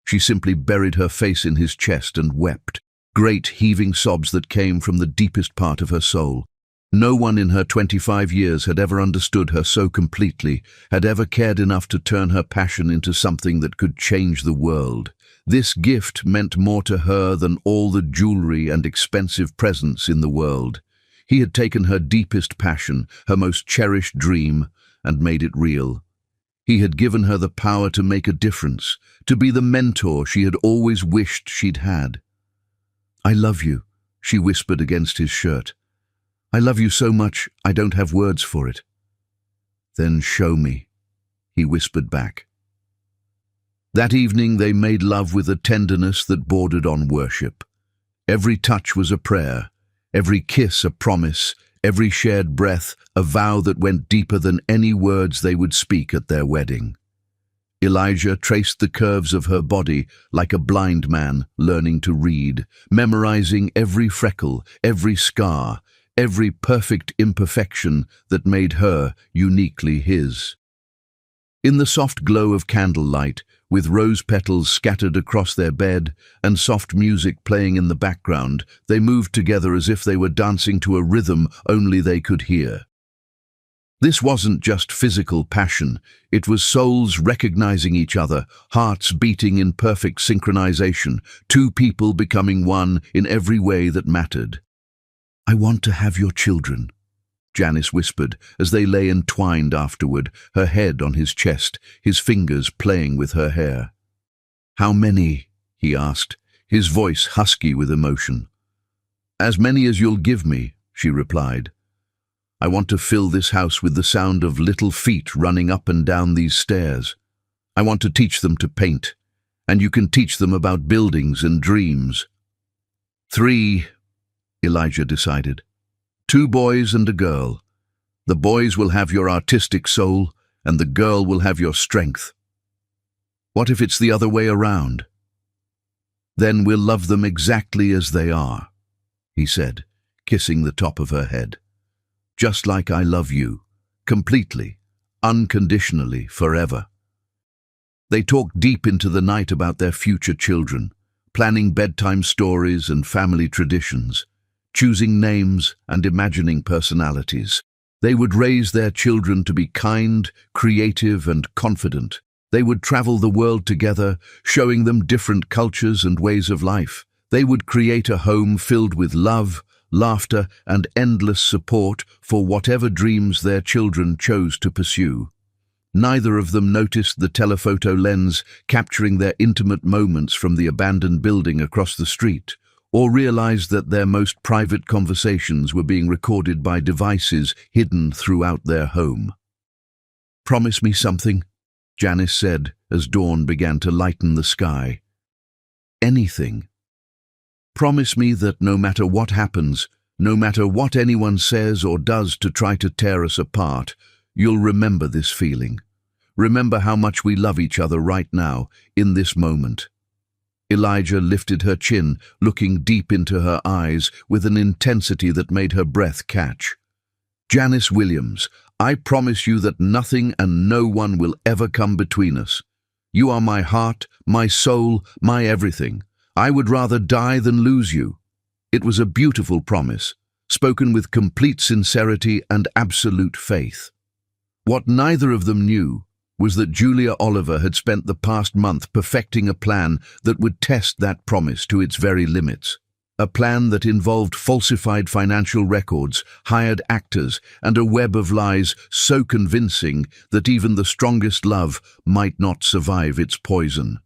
She simply buried her face in his chest and wept, great heaving sobs that came from the deepest part of her soul. No one in her 25 years had ever understood her so completely, had ever cared enough to turn her passion into something that could change the world. This gift meant more to her than all the jewelry and expensive presents in the world. He had taken her deepest passion, her most cherished dream, and made it real. He had given her the power to make a difference, to be the mentor she had always wished she'd had. "I love you," she whispered against his shirt. "I love you so much, I don't have words for it." "Then show me," he whispered back. That evening they made love with a tenderness that bordered on worship. Every touch was a prayer, every kiss a promise, every shared breath a vow that went deeper than any words they would speak at their wedding. Elijah traced the curves of her body like a blind man learning to read, memorizing every freckle, every scar, every perfect imperfection that made her uniquely his. In the soft glow of candlelight, with rose petals scattered across their bed and soft music playing in the background, they moved together as if they were dancing to a rhythm only they could hear. This wasn't just physical passion, it was souls recognizing each other, hearts beating in perfect synchronization, two people becoming one in every way that mattered. "I want to have your children," Janice whispered as they lay entwined afterward, her head on his chest, his fingers playing with her hair. "How many?" he asked, his voice husky with emotion. "As many as you'll give me," she replied. "I want to fill this house with the sound of little feet running up and down these stairs. I want to teach them to paint, and you can teach them about buildings and dreams." 3, Elijah decided. 2 boys and a girl. The boys will have your artistic soul, and the girl will have your strength. What if it's the other way around? "Then we'll love them exactly as they are," he said, kissing the top of her head. "Just like I love you, completely, unconditionally, forever." They talked deep into the night about their future children, planning bedtime stories and family traditions, choosing names and imagining personalities. They would raise their children to be kind, creative, and confident. They would travel the world together, showing them different cultures and ways of life. They would create a home filled with love, laughter, and endless support for whatever dreams their children chose to pursue. Neither of them noticed the telephoto lens capturing their intimate moments from the abandoned building across the street, or realized that their most private conversations were being recorded by devices hidden throughout their home. "Promise me something," Janice said as dawn began to lighten the sky. "Anything. Promise me that no matter what happens, no matter what anyone says or does to try to tear us apart, you'll remember this feeling. Remember how much we love each other right now, in this moment." Elijah lifted her chin, looking deep into her eyes with an intensity that made her breath catch. "Janice Williams, I promise you that nothing and no one will ever come between us. You are my heart, my soul, my everything. I would rather die than lose you." It was a beautiful promise, spoken with complete sincerity and absolute faith. What neither of them knew was that Julia Oliver had spent the past month perfecting a plan that would test that promise to its very limits. A plan that involved falsified financial records, hired actors, and a web of lies so convincing that even the strongest love might not survive its poison.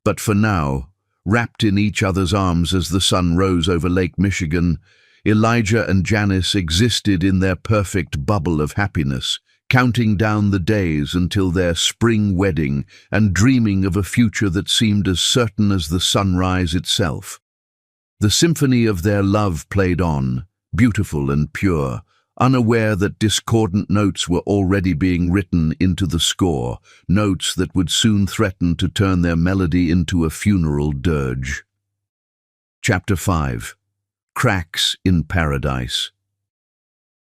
But for now, wrapped in each other's arms as the sun rose over Lake Michigan, Elijah and Janice existed in their perfect bubble of happiness, counting down the days until their spring wedding and dreaming of a future that seemed as certain as the sunrise itself. The symphony of their love played on, beautiful and pure, unaware that discordant notes were already being written into the score, notes that would soon threaten to turn their melody into a funeral dirge. Chapter 5. Cracks in Paradise.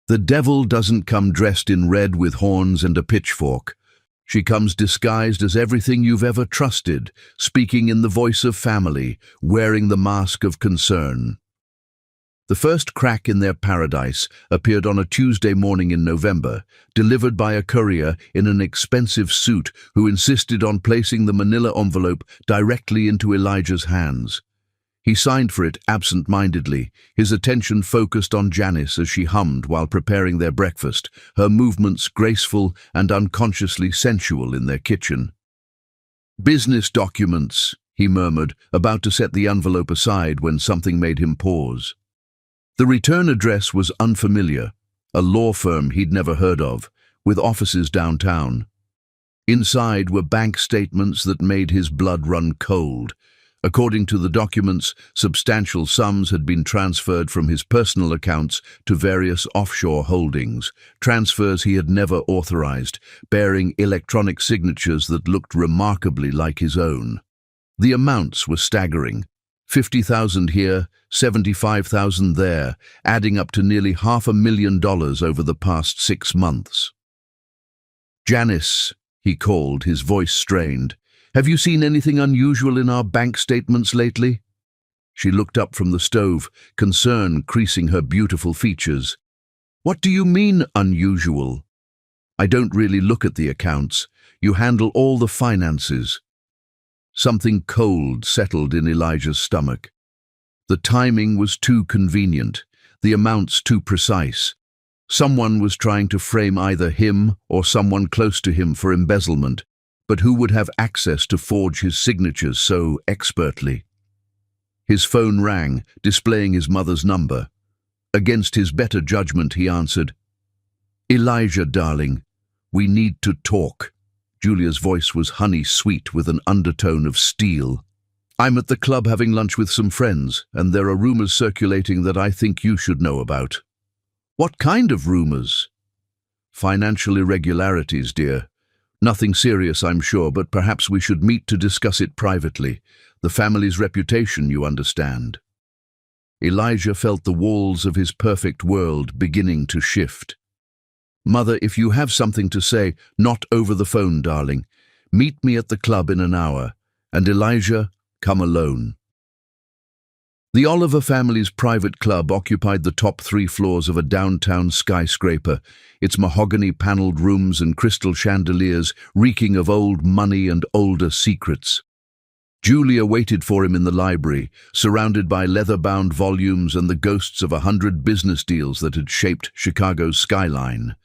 The devil doesn't come dressed in red with horns and a pitchfork. She comes disguised as everything you've ever trusted, speaking in the voice of family, wearing the mask of concern. The first crack in their paradise appeared on a Tuesday morning in November, delivered by a courier in an expensive suit who insisted on placing the manila envelope directly into Elijah's hands. He signed for it absent-mindedly, his attention focused on Janice as she hummed while preparing their breakfast, her movements graceful and unconsciously sensual in their kitchen. "Business documents," he murmured, about to set the envelope aside when something made him pause. The return address was unfamiliar, a law firm he'd never heard of, with offices downtown. Inside were bank statements that made his blood run cold. According to the documents, substantial sums had been transferred from his personal accounts to various offshore holdings, transfers he had never authorized, bearing electronic signatures that looked remarkably like his own. The amounts were staggering. 50,000 here, 75,000 there, adding up to nearly $500,000 over the past 6 months. "Janice," he called, his voice strained. "Have you seen anything unusual in our bank statements lately?" She looked up from the stove, concern creasing her beautiful features. "What do you mean, unusual?" "I don't really look at the accounts. You handle all the finances." Something cold settled in Elijah's stomach. The timing was too convenient, the amounts too precise. Someone was trying to frame either him or someone close to him for embezzlement, but who would have access to forge his signatures so expertly? His phone rang, displaying his mother's number. Against his better judgment, he answered. "Elijah, darling, we need to talk." Julia's voice was honey-sweet with an undertone of steel. "I'm at the club having lunch with some friends, and there are rumors circulating that I think you should know about." "What kind of rumors?" "Financial irregularities, dear. Nothing serious, I'm sure, but perhaps we should meet to discuss it privately. The family's reputation, you understand." Elijah felt the walls of his perfect world beginning to shift. "Mother, if you have something to say, not over the phone, darling. Meet me at the club in an hour. And Elijah, come alone." The Oliver family's private club occupied the top 3 floors of a downtown skyscraper, its mahogany-paneled rooms and crystal chandeliers reeking of old money and older secrets. Julia waited for him in the library, surrounded by leather-bound volumes and the ghosts of 100 business deals that had shaped Chicago's skyline.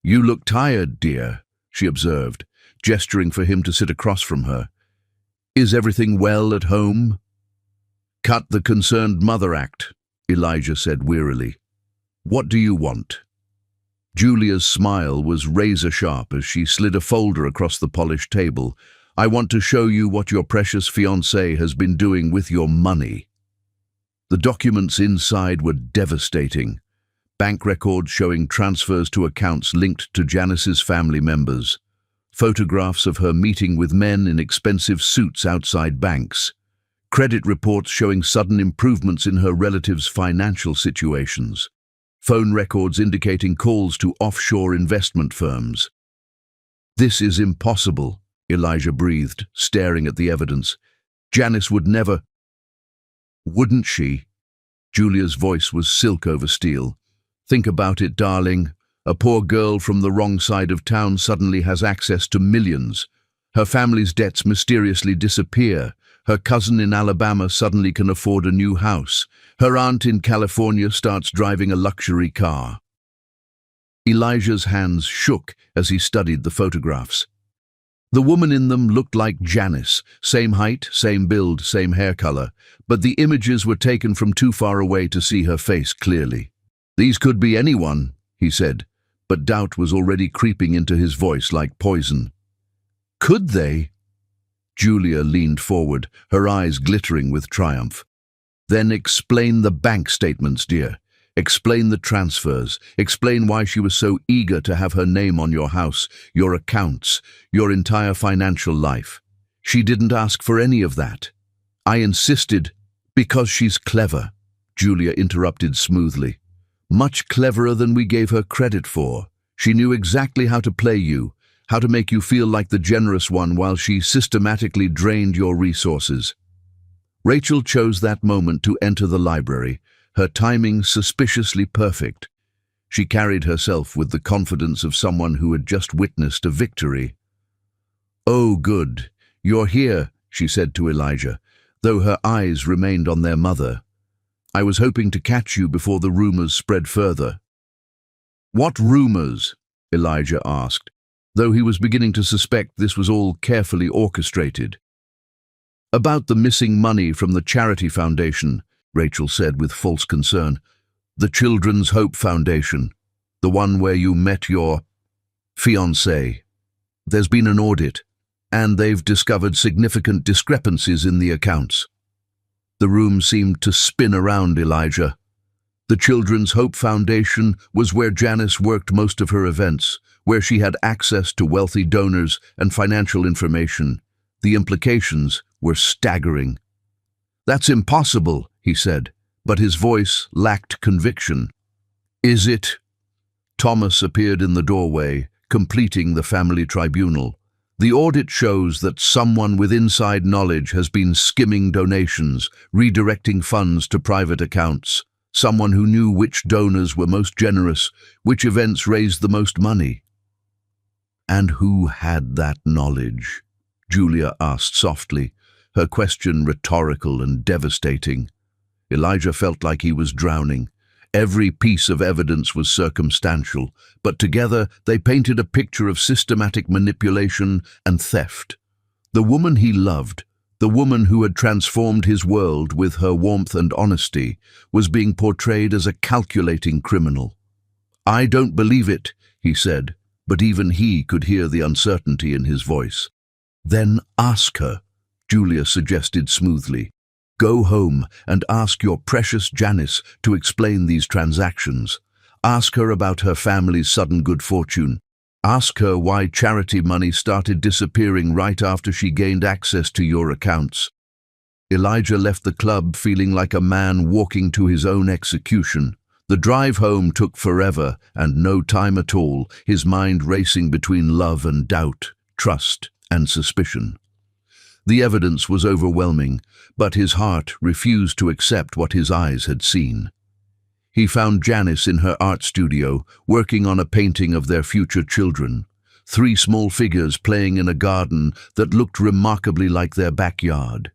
"You look tired, dear," she observed, gesturing for him to sit across from her. "Is everything well at home?" "Cut the concerned mother act," Elijah said wearily. "What do you want?" Julia's smile was razor-sharp as she slid a folder across the polished table. "I want to show you what your precious fiancé has been doing with your money." The documents inside were devastating. Bank records showing transfers to accounts linked to Janice's family members. Photographs of her meeting with men in expensive suits outside banks. Credit reports showing sudden improvements in her relatives' financial situations. Phone records indicating calls to offshore investment firms. "This is impossible," Elijah breathed, staring at the evidence. "Janice would never—" "Wouldn't she?" Julia's voice was silk over steel. "Think about it, darling. A poor girl from the wrong side of town suddenly has access to millions. Her family's debts mysteriously disappear. Her cousin in Alabama suddenly can afford a new house. Her aunt in California starts driving a luxury car." Elijah's hands shook as he studied the photographs. The woman in them looked like Janice, same height, same build, same hair color, but the images were taken from too far away to see her face clearly. "These could be anyone," he said, but doubt was already creeping into his voice like poison. Could they? Julia leaned forward, her eyes glittering with triumph. Then explain the bank statements, dear. Explain the transfers. Explain why she was so eager to have her name on your house, your accounts, your entire financial life. She didn't ask for any of that. I insisted, because she's clever, Julia interrupted smoothly. Much cleverer than we gave her credit for. She knew exactly how to play you, how to make you feel like the generous one while she systematically drained your resources. Rachel chose that moment to enter the library, her timing suspiciously perfect. She carried herself with the confidence of someone who had just witnessed a victory. "Oh, good. You're here," she said to Elijah, though her eyes remained on their mother. "I was hoping to catch you before the rumors spread further." "What rumors?" Elijah asked, though he was beginning to suspect this was all carefully orchestrated. "About the missing money from the charity foundation," Rachel said with false concern. "The Children's Hope Foundation, the one where you met your fiancé. There's been an audit, and they've discovered significant discrepancies in the accounts." The room seemed to spin around Elijah. The Children's Hope Foundation was where Janice worked most of her events, where she had access to wealthy donors and financial information. The implications were staggering. "That's impossible," he said, but his voice lacked conviction. "Is it?" Thomas appeared in the doorway, completing the family tribunal. "The audit shows that someone with inside knowledge has been skimming donations, redirecting funds to private accounts. Someone who knew which donors were most generous, which events raised the most money." "And who had that knowledge?" Julia asked softly, her question rhetorical and devastating. Elijah felt like he was drowning. Every piece of evidence was circumstantial, but together they painted a picture of systematic manipulation and theft. The woman he loved, the woman who had transformed his world with her warmth and honesty, was being portrayed as a calculating criminal. "I don't believe it," he said, but even he could hear the uncertainty in his voice. "Then ask her," Julia suggested smoothly. "Go home and ask your precious Janice to explain these transactions. Ask her about her family's sudden good fortune. Ask her why charity money started disappearing right after she gained access to your accounts." Elijah left the club feeling like a man walking to his own execution. The drive home took forever and no time at all, his mind racing between love and doubt, trust and suspicion. The evidence was overwhelming, but his heart refused to accept what his eyes had seen. He found Janice in her art studio, working on a painting of their future children. 3 small figures playing in a garden that looked remarkably like their backyard.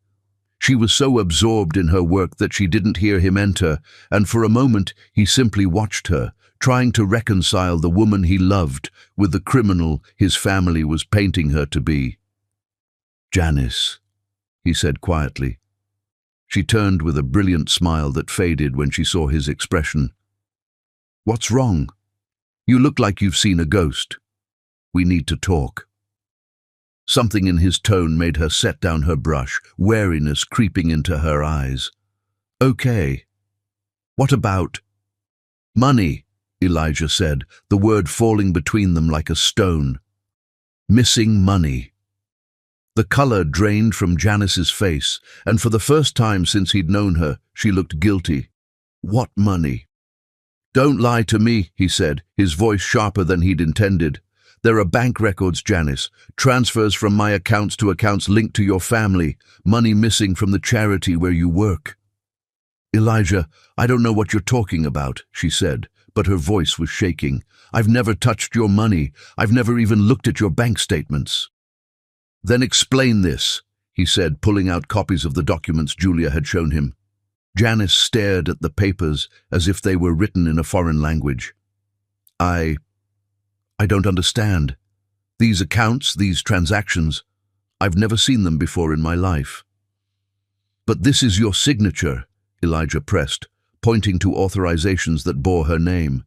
She was so absorbed in her work that she didn't hear him enter, and for a moment he simply watched her, trying to reconcile the woman he loved with the criminal his family was painting her to be. "Janice," he said quietly. She turned with a brilliant smile that faded when she saw his expression. "What's wrong? You look like you've seen a ghost. We need to talk." Something in his tone made her set down her brush, wariness creeping into her eyes. "Okay. What about?" "Money," Elijah said, the word falling between them like a stone. "Missing money." The color drained from Janice's face, and for the first time since he'd known her, she looked guilty. "What money?" "Don't lie to me," he said, his voice sharper than he'd intended. "There are bank records, Janice, transfers from my accounts to accounts linked to your family, money missing from the charity where you work." "Elijah, I don't know what you're talking about," she said, but her voice was shaking. "I've never touched your money. I've never even looked at your bank statements." "Then explain this," he said, pulling out copies of the documents Julia had shown him. Janice stared at the papers as if they were written in a foreign language. I don't understand. These accounts, these transactions, I've never seen them before in my life." "But this is your signature," Elijah pressed, pointing to authorizations that bore her name.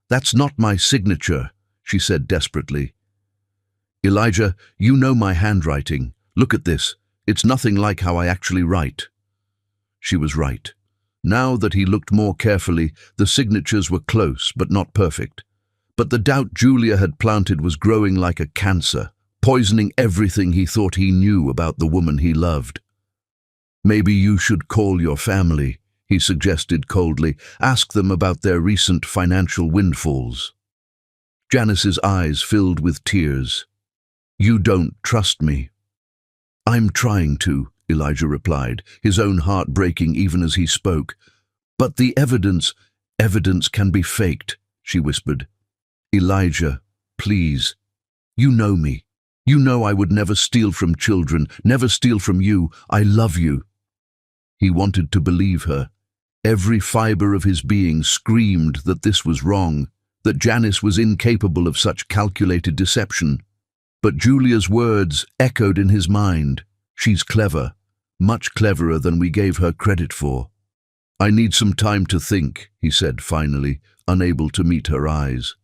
"That's not my signature," she said desperately. "Elijah, you know my handwriting. Look at this. It's nothing like how I actually write." She was right. Now that he looked more carefully, the signatures were close but not perfect. But the doubt Julia had planted was growing like a cancer, poisoning everything he thought he knew about the woman he loved. "Maybe you should call your family," he suggested coldly. "Ask them about their recent financial windfalls." Janice's eyes filled with tears. "You don't trust me." "I'm trying to," Elijah replied, his own heart breaking even as he spoke. "But the evidence can be faked," she whispered. "Elijah, please. You know me. You know I would never steal from children, never steal from you. I love you." He wanted to believe her. Every fiber of his being screamed that this was wrong, that Janice was incapable of such calculated deception. But Julia's words echoed in his mind. "She's clever, much cleverer than we gave her credit for." "I need some time to think," he said finally, unable to meet her eyes.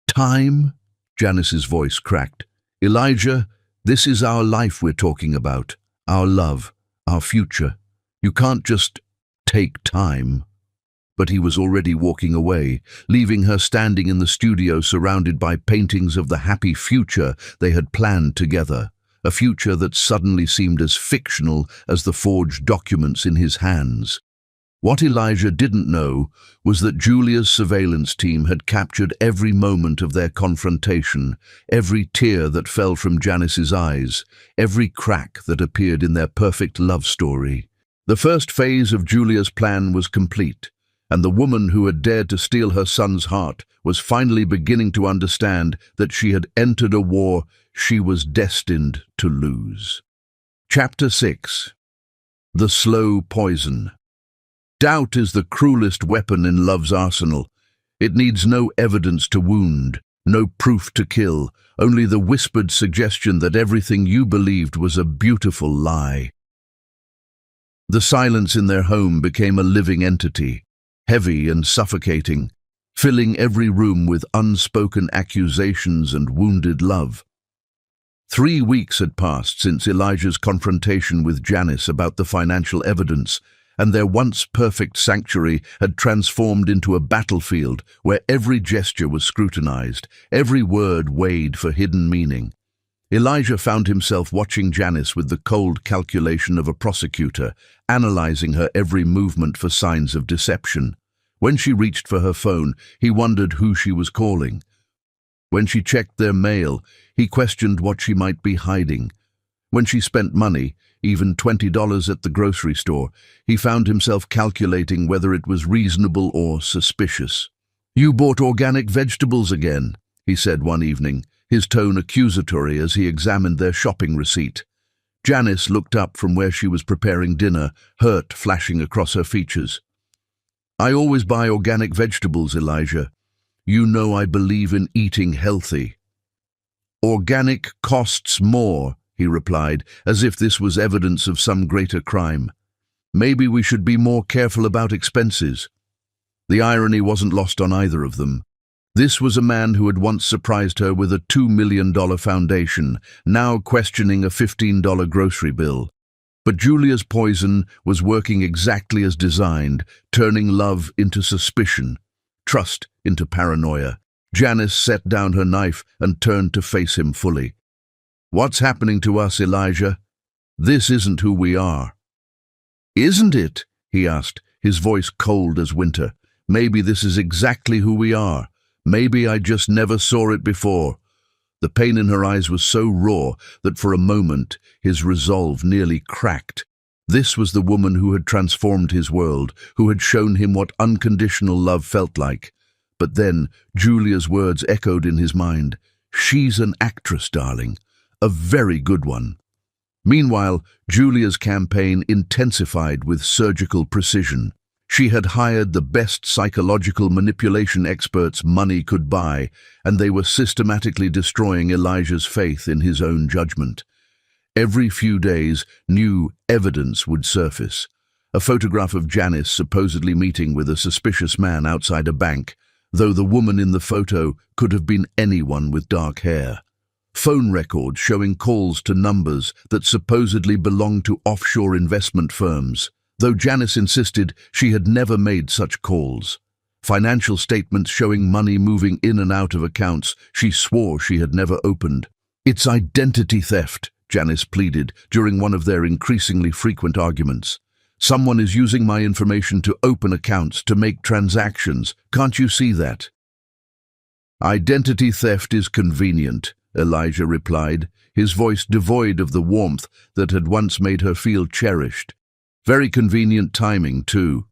"Time?" Janice's voice cracked. "Elijah, this is our life we're talking about, our love, our future. You can't just take time." But he was already walking away, leaving her standing in the studio surrounded by paintings of the happy future they had planned together, a future that suddenly seemed as fictional as the forged documents in his hands. What Elijah didn't know was that Julia's surveillance team had captured every moment of their confrontation, every tear that fell from Janice's eyes, every crack that appeared in their perfect love story. The first phase of Julia's plan was complete, and the woman who had dared to steal her son's heart was finally beginning to understand that she had entered a war she was destined to lose. Chapter 6. The Slow Poison. Doubt is the cruelest weapon in love's arsenal. It needs no evidence to wound, no proof to kill, only the whispered suggestion that everything you believed was a beautiful lie. The silence in their home became a living entity, heavy and suffocating, filling every room with unspoken accusations and wounded love. 3 weeks had passed since Elijah's confrontation with Janice about the financial evidence, and their once perfect sanctuary had transformed into a battlefield where every gesture was scrutinized, every word weighed for hidden meaning. Elijah found himself watching Janice with the cold calculation of a prosecutor, analyzing her every movement for signs of deception. When she reached for her phone, he wondered who she was calling. When she checked their mail, he questioned what she might be hiding. When she spent money, even $20 at the grocery store, he found himself calculating whether it was reasonable or suspicious. "You bought organic vegetables again," he said one evening, his tone accusatory as he examined their shopping receipt. Janice looked up from where she was preparing dinner, hurt flashing across her features. "I always buy organic vegetables, Elijah. You know I believe in eating healthy." "Organic costs more," he replied, as if this was evidence of some greater crime. "Maybe we should be more careful about expenses." The irony wasn't lost on either of them. This was a man who had once surprised her with a $2 million foundation, now questioning a $15 grocery bill. But Julia's poison was working exactly as designed, turning love into suspicion, trust into paranoia. Janice set down her knife and turned to face him fully. "What's happening to us, Elijah? This isn't who we are." "Isn't it?" he asked, his voice cold as winter. "Maybe this is exactly who we are. Maybe I just never saw it before." The pain in her eyes was so raw that for a moment his resolve nearly cracked. This was the woman who had transformed his world, who had shown him what unconditional love felt like. But then Julia's words echoed in his mind. "She's an actress, darling. A very good one." Meanwhile, Julia's campaign intensified with surgical precision. She had hired the best psychological manipulation experts money could buy, and they were systematically destroying Elijah's faith in his own judgment. Every few days, new evidence would surface. A photograph of Janice supposedly meeting with a suspicious man outside a bank, though the woman in the photo could have been anyone with dark hair. Phone records showing calls to numbers that supposedly belonged to offshore investment firms, though Janice insisted she had never made such calls. Financial statements showing money moving in and out of accounts she swore she had never opened. "It's identity theft," Janice pleaded during one of their increasingly frequent arguments. "Someone is using my information to open accounts, to make transactions. Can't you see that?" "Identity theft is convenient," Elijah replied, his voice devoid of the warmth that had once made her feel cherished. "Very convenient timing, too."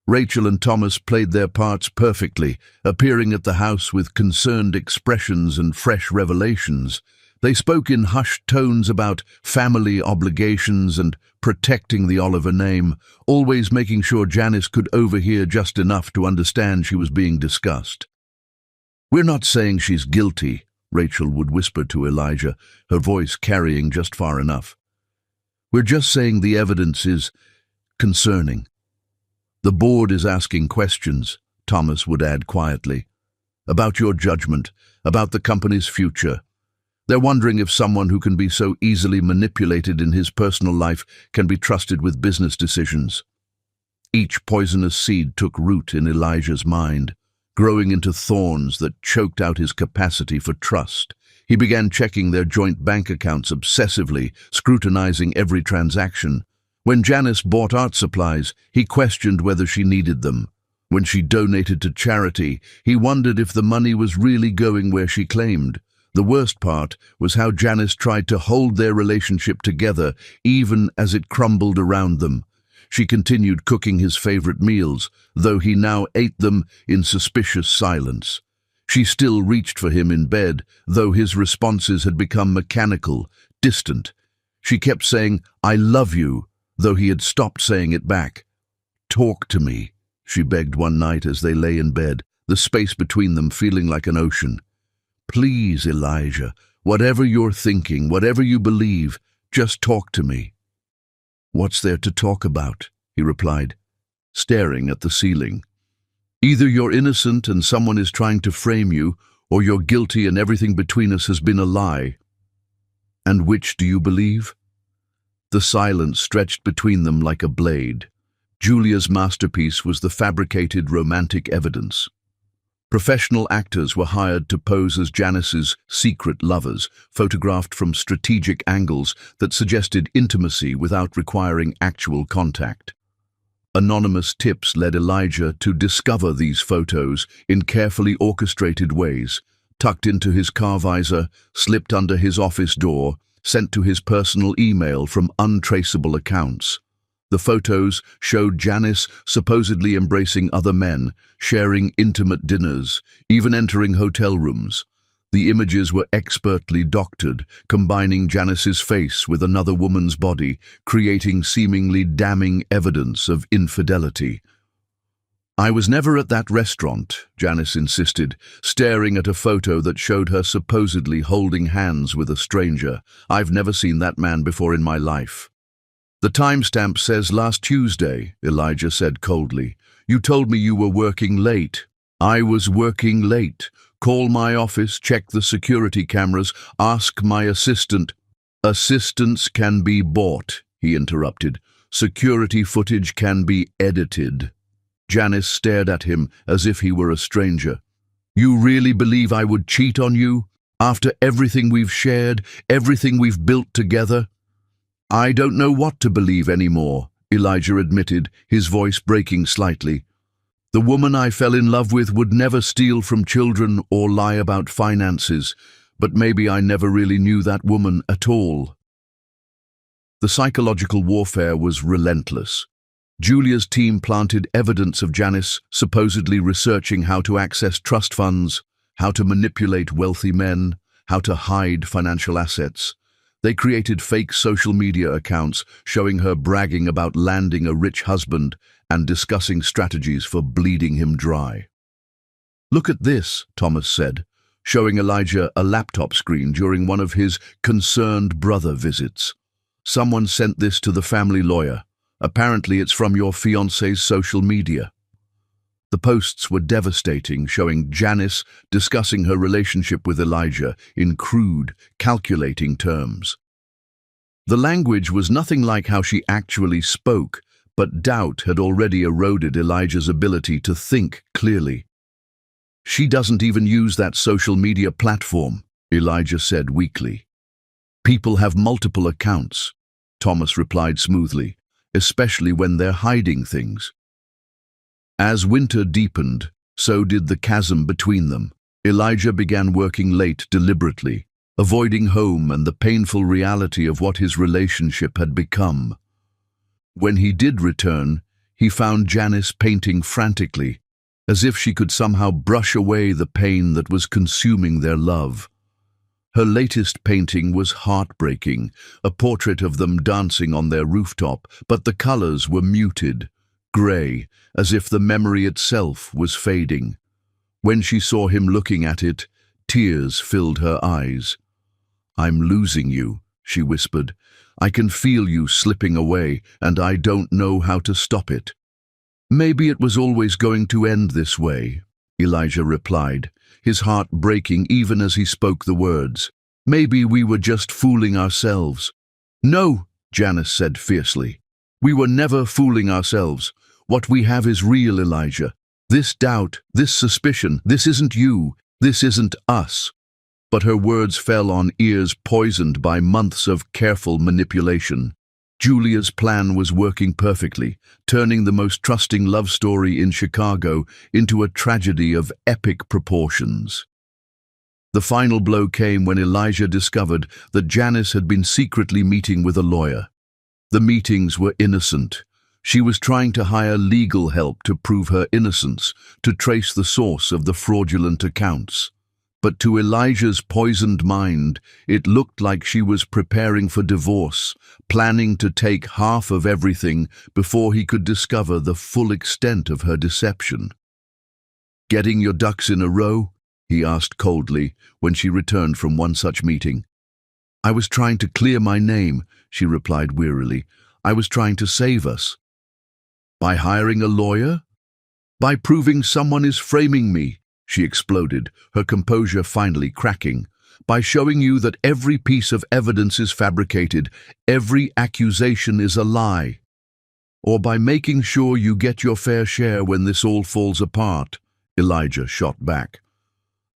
Rachel and Thomas played their parts perfectly, appearing at the house with concerned expressions and fresh revelations. They spoke in hushed tones about family obligations and protecting the Oliver name, always making sure Janice could overhear just enough to understand she was being discussed. "We're not saying she's guilty," Rachel would whisper to Elijah, her voice carrying just far enough. "We're just saying the evidence is concerning. The board is asking questions," Thomas would add quietly, "about your judgment, about the company's future. They're wondering if someone who can be so easily manipulated in his personal life can be trusted with business decisions." Each poisonous seed took root in Elijah's mind, growing into thorns that choked out his capacity for trust. He began checking their joint bank accounts obsessively, scrutinizing every transaction. When Janice bought art supplies, he questioned whether she needed them. When she donated to charity, he wondered if the money was really going where she claimed. The worst part was how Janice tried to hold their relationship together, even as it crumbled around them. She continued cooking his favorite meals, though he now ate them in suspicious silence. She still reached for him in bed, though his responses had become mechanical, distant. She kept saying, "I love you," though he had stopped saying it back. "Talk to me," she begged one night as they lay in bed, the space between them feeling like an ocean. "Please, Elijah, whatever you're thinking, whatever you believe, just talk to me." "What's there to talk about?" he replied, staring at the ceiling. "Either you're innocent and someone is trying to frame you, or you're guilty and everything between us has been a lie. And which do you believe?" The silence stretched between them like a blade. Julia's masterpiece was the fabricated romantic evidence. Professional actors were hired to pose as Janice's secret lovers, photographed from strategic angles that suggested intimacy without requiring actual contact. Anonymous tips led Elijah to discover these photos in carefully orchestrated ways, tucked into his car visor, slipped under his office door, sent to his personal email from untraceable accounts. The photos showed Janice supposedly embracing other men, sharing intimate dinners, even entering hotel rooms. The images were expertly doctored, combining Janice's face with another woman's body, creating seemingly damning evidence of infidelity. "I was never at that restaurant," Janice insisted, staring at a photo that showed her supposedly holding hands with a stranger. "I've never seen that man before in my life." "The timestamp says last Tuesday," Elijah said coldly. "You told me you were working late." "I was working late. Call my office, check the security cameras, ask my assistant." "Assistants can be bought," he interrupted. "Security footage can be edited." Janice stared at him as if he were a stranger. "You really believe I would cheat on you? After everything we've shared, everything we've built together?" "I don't know what to believe anymore," Elijah admitted, his voice breaking slightly. "The woman I fell in love with would never steal from children or lie about finances, but maybe I never really knew that woman at all." The psychological warfare was relentless. Julia's team planted evidence of Janice supposedly researching how to access trust funds, how to manipulate wealthy men, how to hide financial assets. They created fake social media accounts showing her bragging about landing a rich husband and discussing strategies for bleeding him dry. "Look at this," Thomas said, showing Elijah a laptop screen during one of his concerned brother visits. "Someone sent this to the family lawyer. Apparently it's from your fiancé's social media." The posts were devastating, showing Janice discussing her relationship with Elijah in crude, calculating terms. The language was nothing like how she actually spoke, but doubt had already eroded Elijah's ability to think clearly. "She doesn't even use that social media platform," Elijah said weakly. "People have multiple accounts," Thomas replied smoothly, "especially when they're hiding things." As winter deepened, so did the chasm between them. Elijah began working late deliberately, avoiding home and the painful reality of what his relationship had become. When he did return, he found Janice painting frantically, as if she could somehow brush away the pain that was consuming their love. Her latest painting was heartbreaking, a portrait of them dancing on their rooftop, but the colors were muted, grey, as if the memory itself was fading. When she saw him looking at it, tears filled her eyes. "I'm losing you," she whispered. "I can feel you slipping away, and I don't know how to stop it." "Maybe it was always going to end this way," Elijah replied, his heart breaking even as he spoke the words. "Maybe we were just fooling ourselves." "No," Janice said fiercely. "We were never fooling ourselves. What we have is real, Elijah. This doubt, this suspicion, this isn't you, this isn't us." But her words fell on ears poisoned by months of careful manipulation. Julia's plan was working perfectly, turning the most trusting love story in Chicago into a tragedy of epic proportions. The final blow came when Elijah discovered that Janice had been secretly meeting with a lawyer. The meetings were innocent. She was trying to hire legal help to prove her innocence, to trace the source of the fraudulent accounts. But to Elijah's poisoned mind, it looked like she was preparing for divorce, planning to take half of everything before he could discover the full extent of her deception. "Getting your ducks in a row?" he asked coldly when she returned from one such meeting. "I was trying to clear my name," she replied wearily. "I was trying to save us." "By hiring a lawyer? By proving someone is framing me?" she exploded, her composure finally cracking. "By showing you that every piece of evidence is fabricated, every accusation is a lie? Or by making sure you get your fair share when this all falls apart?" Elijah shot back.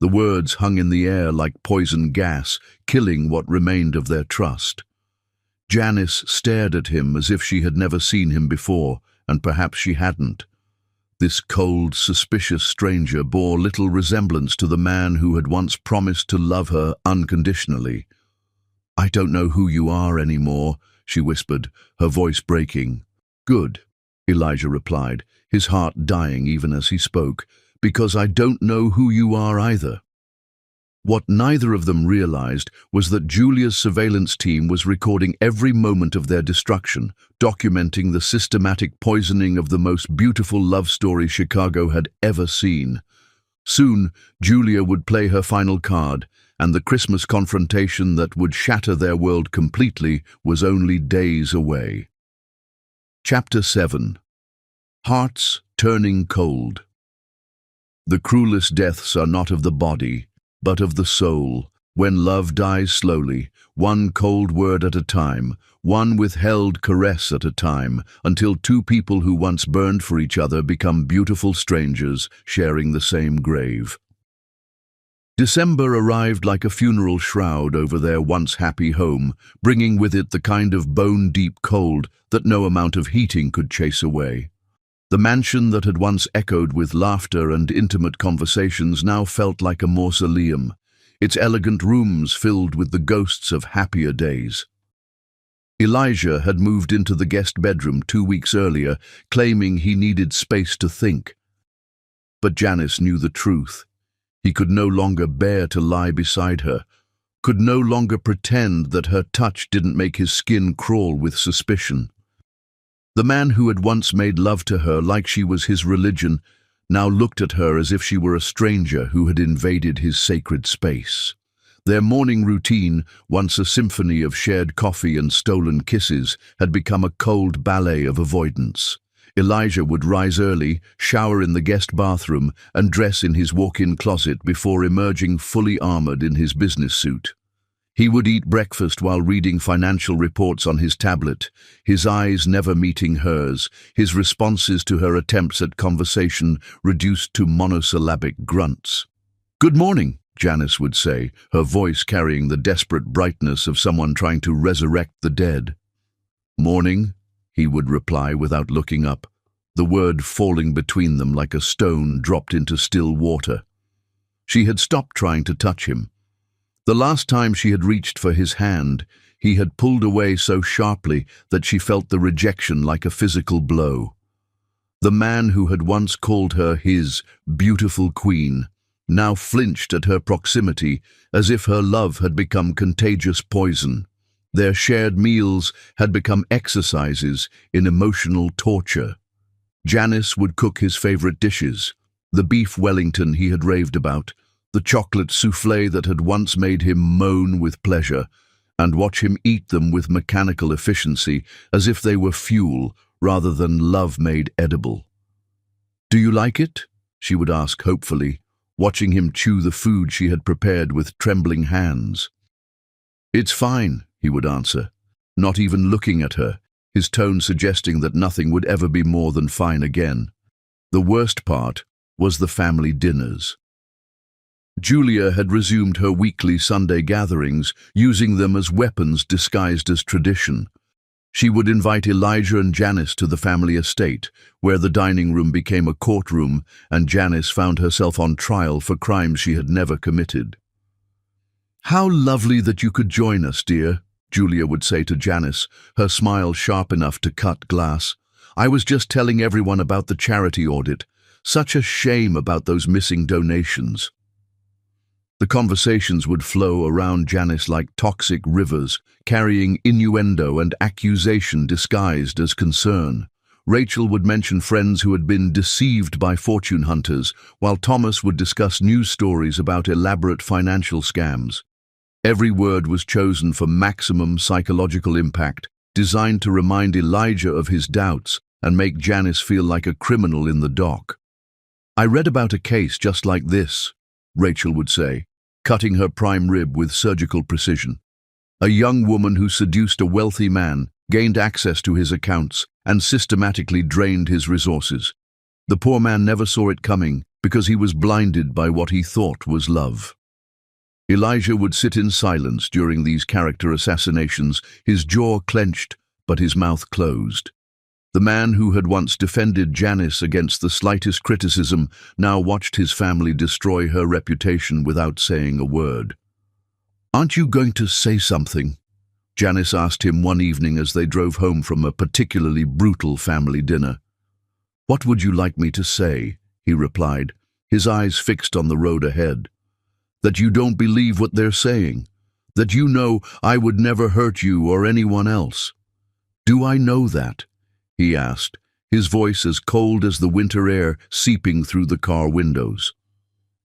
The words hung in the air like poison gas, killing what remained of their trust. Janice stared at him as if she had never seen him before, and perhaps she hadn't. This cold, suspicious stranger bore little resemblance to the man who had once promised to love her unconditionally. "I don't know who you are anymore," she whispered, her voice breaking. "Good," Elijah replied, his heart dying even as he spoke, "because I don't know who you are either." What neither of them realized was that Julia's surveillance team was recording every moment of their destruction, documenting the systematic poisoning of the most beautiful love story Chicago had ever seen. Soon, Julia would play her final card, and the Christmas confrontation that would shatter their world completely was only days away. Chapter 7. Hearts Turning Cold. The cruelest deaths are not of the body, but of the soul, when love dies slowly, one cold word at a time, one withheld caress at a time, until two people who once burned for each other become beautiful strangers sharing the same grave. December arrived like a funeral shroud over their once happy home, bringing with it the kind of bone-deep cold that no amount of heating could chase away. The mansion that had once echoed with laughter and intimate conversations now felt like a mausoleum, its elegant rooms filled with the ghosts of happier days. Elijah had moved into the guest bedroom 2 weeks earlier, claiming he needed space to think. But Janice knew the truth. He could no longer bear to lie beside her, could no longer pretend that her touch didn't make his skin crawl with suspicion. The man who had once made love to her like she was his religion now looked at her as if she were a stranger who had invaded his sacred space. Their morning routine, once a symphony of shared coffee and stolen kisses, had become a cold ballet of avoidance. Elijah would rise early, shower in the guest bathroom, and dress in his walk-in closet before emerging fully armored in his business suit. He would eat breakfast while reading financial reports on his tablet, his eyes never meeting hers, his responses to her attempts at conversation reduced to monosyllabic grunts. "Good morning," Janice would say, her voice carrying the desperate brightness of someone trying to resurrect the dead. "Morning," he would reply without looking up, the word falling between them like a stone dropped into still water. She had stopped trying to touch him. The last time she had reached for his hand, he had pulled away so sharply that she felt the rejection like a physical blow. The man who had once called her his beautiful queen now flinched at her proximity as if her love had become contagious poison. Their shared meals had become exercises in emotional torture. Janice would cook his favorite dishes, the beef Wellington he had raved about, the chocolate soufflé that had once made him moan with pleasure, and watch him eat them with mechanical efficiency as if they were fuel rather than love made edible. "Do you like it?" she would ask hopefully, watching him chew the food she had prepared with trembling hands. "It's fine," he would answer, not even looking at her, his tone suggesting that nothing would ever be more than fine again. The worst part was the family dinners. Julia had resumed her weekly Sunday gatherings, using them as weapons disguised as tradition. She would invite Elijah and Janice to the family estate, where the dining room became a courtroom and Janice found herself on trial for crimes she had never committed. "How lovely that you could join us, dear," Julia would say to Janice, her smile sharp enough to cut glass. "I was just telling everyone about the charity audit. Such a shame about those missing donations." The conversations would flow around Janice like toxic rivers, carrying innuendo and accusation disguised as concern. Rachel would mention friends who had been deceived by fortune hunters, while Thomas would discuss news stories about elaborate financial scams. Every word was chosen for maximum psychological impact, designed to remind Elijah of his doubts and make Janice feel like a criminal in the dock. "I read about a case just like this," Rachel would say, cutting her prime rib with surgical precision. "A young woman who seduced a wealthy man, gained access to his accounts, and systematically drained his resources. The poor man never saw it coming because he was blinded by what he thought was love." Elijah would sit in silence during these character assassinations, his jaw clenched but his mouth closed. The man who had once defended Janice against the slightest criticism now watched his family destroy her reputation without saying a word. "Aren't you going to say something?" Janice asked him one evening as they drove home from a particularly brutal family dinner. "What would you like me to say?" he replied, his eyes fixed on the road ahead. "That you don't believe what they're saying. That you know I would never hurt you or anyone else." "Do I know that?" he asked, his voice as cold as the winter air seeping through the car windows.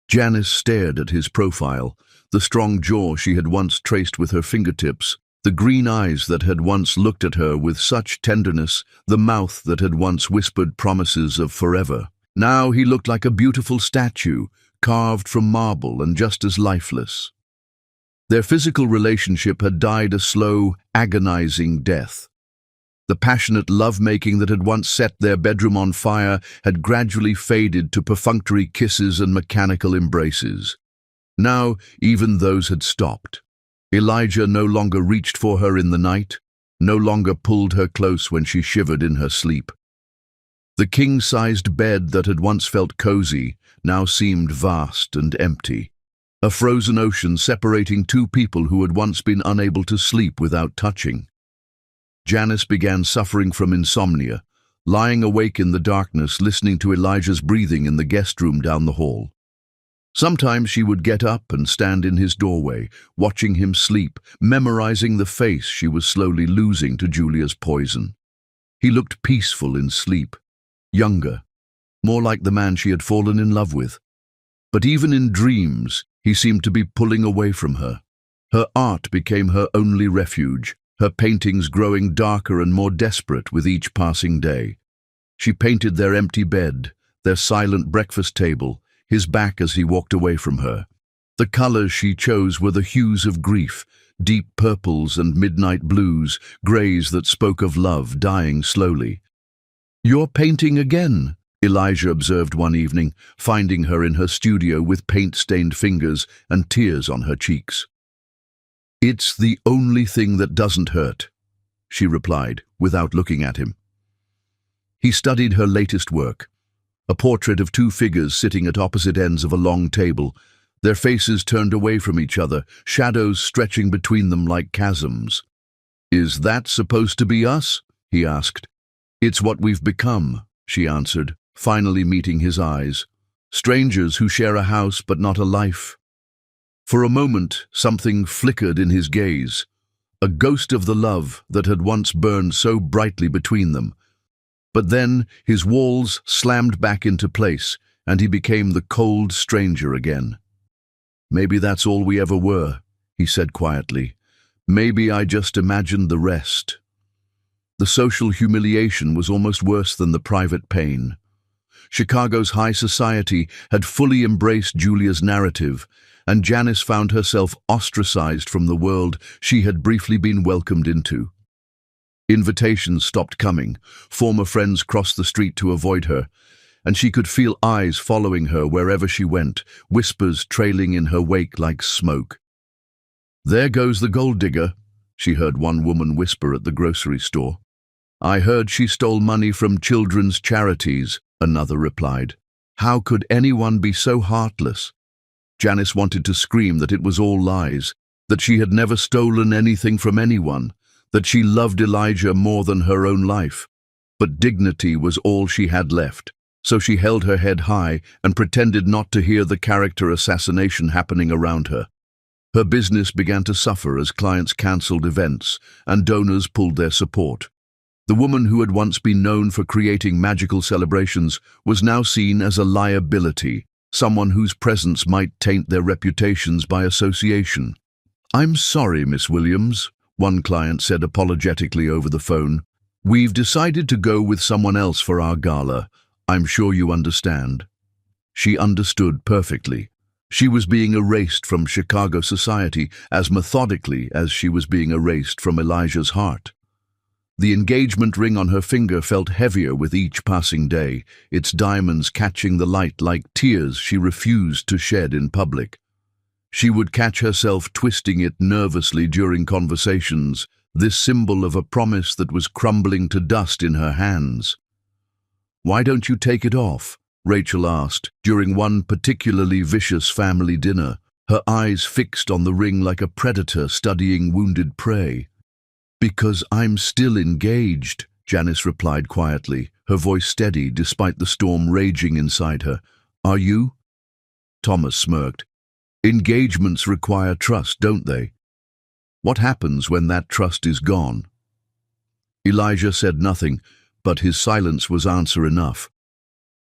Janice stared at his profile, the strong jaw she had once traced with her fingertips, the green eyes that had once looked at her with such tenderness, the mouth that had once whispered promises of forever. Now he looked like a beautiful statue, carved from marble and just as lifeless. Their physical relationship had died a slow, agonizing death. The passionate love-making that had once set their bedroom on fire had gradually faded to perfunctory kisses and mechanical embraces. Now, even those had stopped. Elijah no longer reached for her in the night, no longer pulled her close when she shivered in her sleep. The king-sized bed that had once felt cozy now seemed vast and empty, a frozen ocean separating two people who had once been unable to sleep without touching. Janice began suffering from insomnia, lying awake in the darkness listening to Elijah's breathing in the guest room down the hall. Sometimes she would get up and stand in his doorway, watching him sleep, memorizing the face she was slowly losing to Julia's poison. He looked peaceful in sleep, younger, more like the man she had fallen in love with. But even in dreams, he seemed to be pulling away from her. Her art became her only refuge, her paintings growing darker and more desperate with each passing day. She painted their empty bed, their silent breakfast table, his back as he walked away from her. The colors she chose were the hues of grief, deep purples and midnight blues, grays that spoke of love dying slowly. "You're painting again," Elijah observed one evening, finding her in her studio with paint-stained fingers and tears on her cheeks. "It's the only thing that doesn't hurt," she replied, without looking at him. He studied her latest work, a portrait of two figures sitting at opposite ends of a long table, their faces turned away from each other, shadows stretching between them like chasms. "Is that supposed to be us?" he asked. "It's what we've become," she answered, finally meeting his eyes. "Strangers who share a house but not a life." For a moment, something flickered in his gaze, a ghost of the love that had once burned so brightly between them. But then his walls slammed back into place, and he became the cold stranger again. "Maybe that's all we ever were," he said quietly. "Maybe I just imagined the rest." The social humiliation was almost worse than the private pain. Chicago's high society had fully embraced Julia's narrative, and Janice found herself ostracized from the world she had briefly been welcomed into. Invitations stopped coming, former friends crossed the street to avoid her, and she could feel eyes following her wherever she went, whispers trailing in her wake like smoke. "There goes the gold digger," she heard one woman whisper at the grocery store. "I heard she stole money from children's charities," another replied. "How could anyone be so heartless?" Janice wanted to scream that it was all lies, that she had never stolen anything from anyone, that she loved Elijah more than her own life. But dignity was all she had left, so she held her head high and pretended not to hear the character assassination happening around her. Her business began to suffer as clients cancelled events and donors pulled their support. The woman who had once been known for creating magical celebrations was now seen as a liability, someone whose presence might taint their reputations by association. "I'm sorry, Miss Williams," one client said apologetically over the phone. "We've decided to go with someone else for our gala. I'm sure you understand." She understood perfectly. She was being erased from Chicago society as methodically as she was being erased from Elijah's heart. The engagement ring on her finger felt heavier with each passing day, its diamonds catching the light like tears she refused to shed in public. She would catch herself twisting it nervously during conversations, this symbol of a promise that was crumbling to dust in her hands. "Why don't you take it off?" Rachel asked during one particularly vicious family dinner, her eyes fixed on the ring like a predator studying wounded prey. "Because I'm still engaged," Janice replied quietly, her voice steady despite the storm raging inside her. "Are you?" Thomas smirked. "Engagements require trust, don't they? What happens when that trust is gone?" Elijah said nothing, but his silence was answer enough.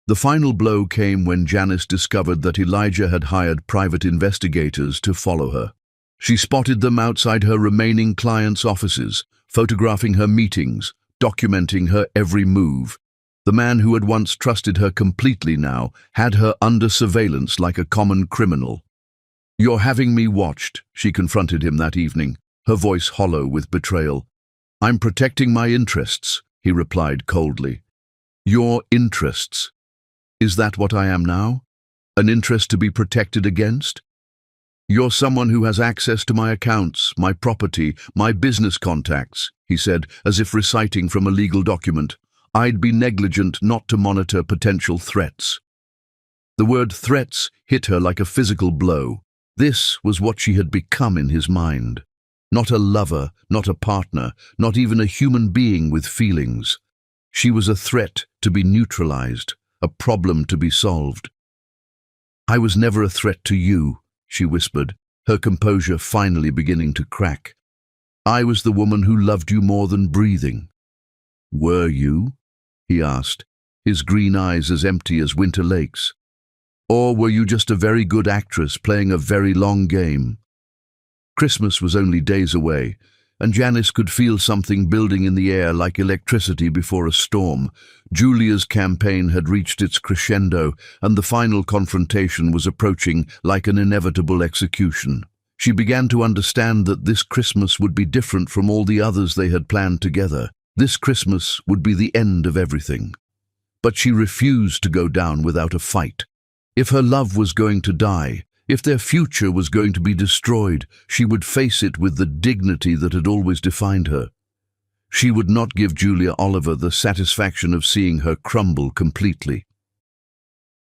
The final blow came when Janice discovered that Elijah had hired private investigators to follow her. She spotted them outside her remaining clients' offices, photographing her meetings, documenting her every move. The man who had once trusted her completely now had her under surveillance like a common criminal. "You're having me watched," she confronted him that evening, her voice hollow with betrayal. "I'm protecting my interests," he replied coldly. "Your interests? Is that what I am now? An interest to be protected against? You're someone who has access to my accounts, my property, my business contacts," he said, as if reciting from a legal document. "I'd be negligent not to monitor potential threats." The word threats hit her like a physical blow. This was what she had become in his mind. Not a lover, not a partner, not even a human being with feelings. She was a threat to be neutralized, a problem to be solved. "I was never a threat to you," she whispered, her composure finally beginning to crack. "I was the woman who loved you more than breathing." "Were you?" he asked, his green eyes as empty as winter lakes. "Or were you just a very good actress playing a very long game?" Christmas was only days away, and Janice could feel something building in the air like electricity before a storm. Julia's campaign had reached its crescendo, and the final confrontation was approaching like an inevitable execution. She began to understand that this Christmas would be different from all the others they had planned together. This Christmas would be the end of everything. But she refused to go down without a fight. If her love was going to die, if their future was going to be destroyed, she would face it with the dignity that had always defined her. She would not give Julia Oliver the satisfaction of seeing her crumble completely.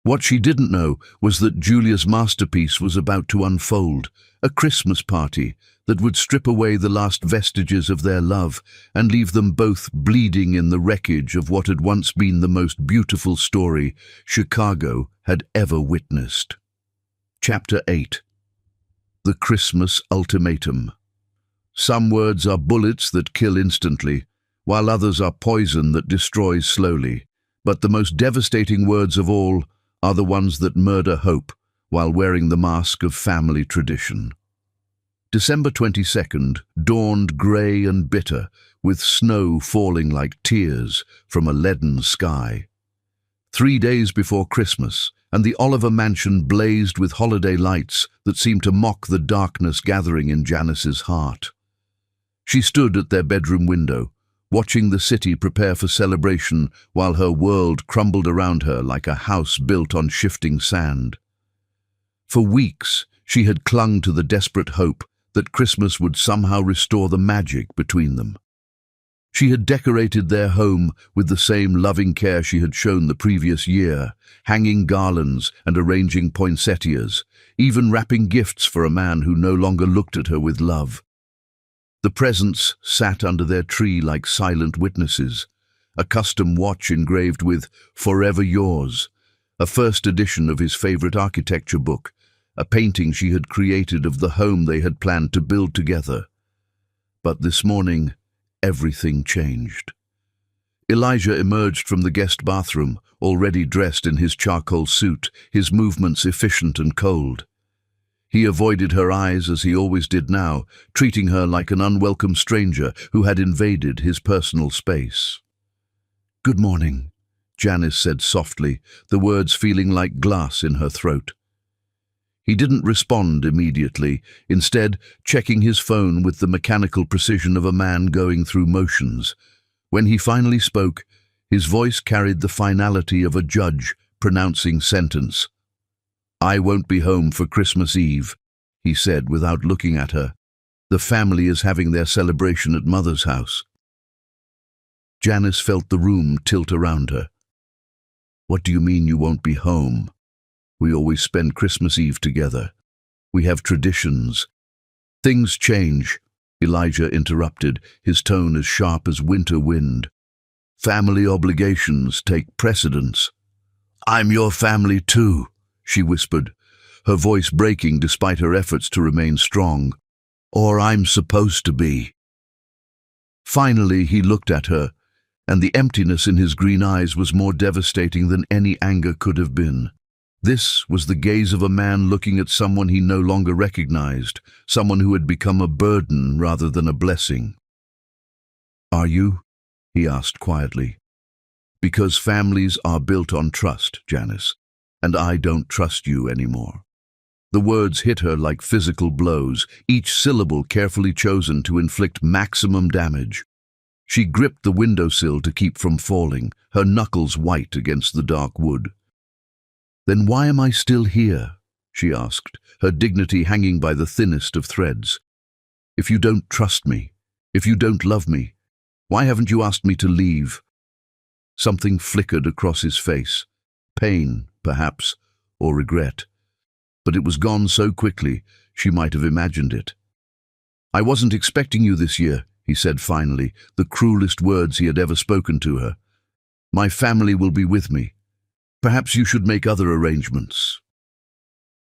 What she didn't know was that Julia's masterpiece was about to unfold, a Christmas party that would strip away the last vestiges of their love and leave them both bleeding in the wreckage of what had once been the most beautiful story Chicago had ever witnessed. Chapter 8. The Christmas Ultimatum. Some words are bullets that kill instantly, while others are poison that destroys slowly. But the most devastating words of all are the ones that murder hope while wearing the mask of family tradition. December 22nd dawned grey and bitter, with snow falling like tears from a leaden sky. 3 days before Christmas, and the Oliver mansion blazed with holiday lights that seemed to mock the darkness gathering in Janice's heart. She stood at their bedroom window, watching the city prepare for celebration while her world crumbled around her like a house built on shifting sand. For weeks, she had clung to the desperate hope that Christmas would somehow restore the magic between them. She had decorated their home with the same loving care she had shown the previous year, hanging garlands and arranging poinsettias, even wrapping gifts for a man who no longer looked at her with love. The presents sat under their tree like silent witnesses, a custom watch engraved with "Forever Yours," a first edition of his favorite architecture book, a painting she had created of the home they had planned to build together. But this morning, everything changed. Elijah emerged from the guest bathroom, already dressed in his charcoal suit, his movements efficient and cold. He avoided her eyes as he always did now, treating her like an unwelcome stranger who had invaded his personal space. "Good morning," Janice said softly, the words feeling like glass in her throat. He didn't respond immediately, instead checking his phone with the mechanical precision of a man going through motions. When he finally spoke, his voice carried the finality of a judge pronouncing sentence. "I won't be home for Christmas Eve," he said without looking at her. "The family is having their celebration at Mother's house." Janice felt the room tilt around her. "What do you mean you won't be home? We always spend Christmas Eve together. We have traditions." "Things change," Elijah interrupted, his tone as sharp as winter wind. "Family obligations take precedence." "I'm your family too," she whispered, her voice breaking despite her efforts to remain strong. "Or I'm supposed to be." Finally, he looked at her, and the emptiness in his green eyes was more devastating than any anger could have been. This was the gaze of a man looking at someone he no longer recognized, someone who had become a burden rather than a blessing. "Are you?" he asked quietly. "Because families are built on trust, Janice, and I don't trust you anymore." The words hit her like physical blows, each syllable carefully chosen to inflict maximum damage. She gripped the windowsill to keep from falling, her knuckles white against the dark wood. "Then why am I still here?" she asked, her dignity hanging by the thinnest of threads. "If you don't trust me, if you don't love me, why haven't you asked me to leave?" Something flickered across his face. Pain, perhaps, or regret. But it was gone so quickly, she might have imagined it. "I wasn't expecting you this year," he said finally, the cruelest words he had ever spoken to her. "My family will be with me. Perhaps you should make other arrangements."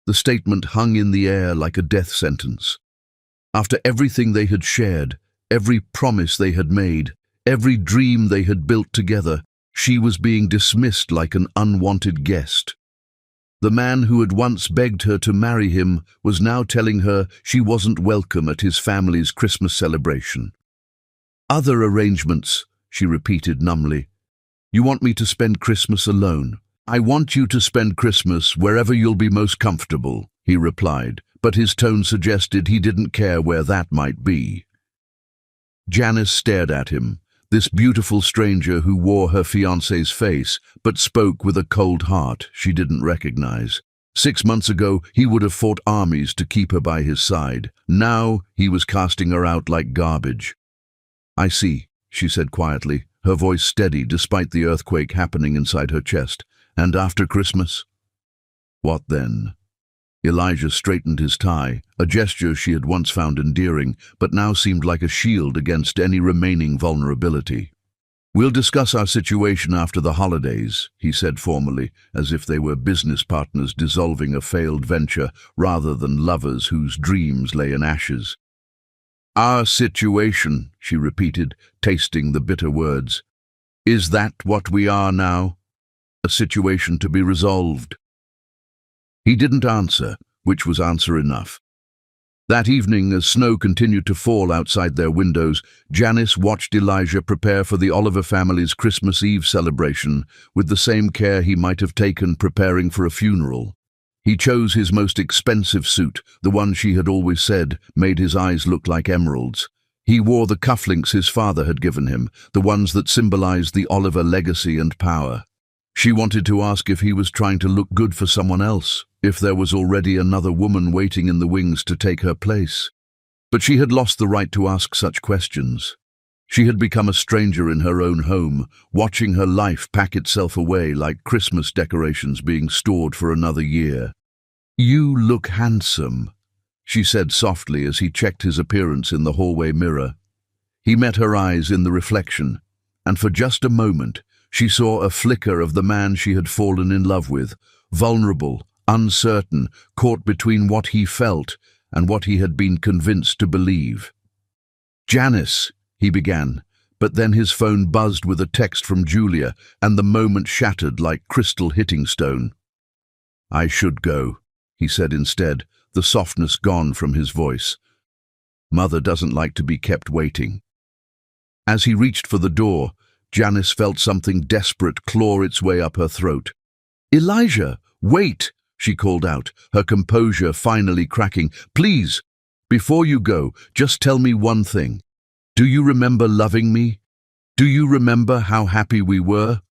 The statement hung in the air like a death sentence. After everything they had shared, every promise they had made, every dream they had built together, she was being dismissed like an unwanted guest. The man who had once begged her to marry him was now telling her she wasn't welcome at his family's Christmas celebration. "Other arrangements," she repeated numbly. "You want me to spend Christmas alone?" "I want you to spend Christmas wherever you'll be most comfortable," he replied, but his tone suggested he didn't care where that might be. Janice stared at him, this beautiful stranger who wore her fiancé's face but spoke with a cold heart she didn't recognize. 6 months ago, he would have fought armies to keep her by his side. Now, he was casting her out like garbage. "I see," she said quietly, her voice steady despite the earthquake happening inside her chest. "And after Christmas?" "What then?" Elijah straightened his tie, a gesture she had once found endearing, but now seemed like a shield against any remaining vulnerability. "We'll discuss our situation after the holidays," he said formally, as if they were business partners dissolving a failed venture rather than lovers whose dreams lay in ashes. "Our situation," she repeated, tasting the bitter words. "Is that what we are now? A situation to be resolved?" He didn't answer, which was answer enough. That evening, as snow continued to fall outside their windows, Janice watched Elijah prepare for the Oliver family's Christmas Eve celebration with the same care he might have taken preparing for a funeral. He chose his most expensive suit, the one she had always said made his eyes look like emeralds. He wore the cufflinks his father had given him, the ones that symbolized the Oliver legacy and power. She wanted to ask if he was trying to look good for someone else, if there was already another woman waiting in the wings to take her place. But she had lost the right to ask such questions. She had become a stranger in her own home, watching her life pack itself away like Christmas decorations being stored for another year. "You look handsome," she said softly as he checked his appearance in the hallway mirror. He met her eyes in the reflection, and for just a moment, she saw a flicker of the man she had fallen in love with, vulnerable, uncertain, caught between what he felt and what he had been convinced to believe. "Janice," he began, but then his phone buzzed with a text from Julia, and the moment shattered like crystal hitting stone. "I should go," he said instead, the softness gone from his voice. "Mother doesn't like to be kept waiting." As he reached for the door, Janice felt something desperate claw its way up her throat. "Elijah, wait!" she called out, her composure finally cracking. "Please, before you go, just tell me one thing. Do you remember loving me? Do you remember how happy we were?"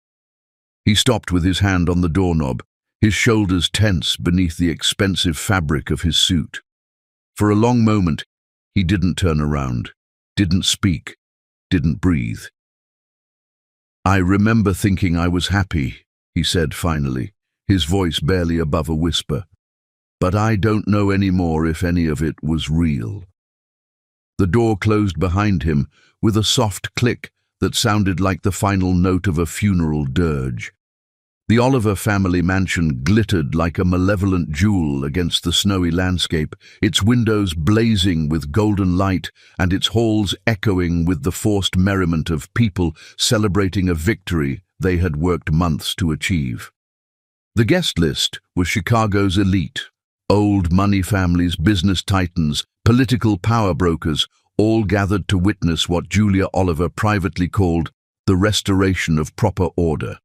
He stopped with his hand on the doorknob, his shoulders tense beneath the expensive fabric of his suit. For a long moment, he didn't turn around, didn't speak, didn't breathe. "I remember thinking I was happy," he said finally, his voice barely above a whisper. "But I don't know anymore if any of it was real." The door closed behind him with a soft click that sounded like the final note of a funeral dirge. The Oliver family mansion glittered like a malevolent jewel against the snowy landscape, its windows blazing with golden light and its halls echoing with the forced merriment of people celebrating a victory they had worked months to achieve. The guest list was Chicago's elite, old money families, business titans, political power brokers, all gathered to witness what Julia Oliver privately called the restoration of proper order.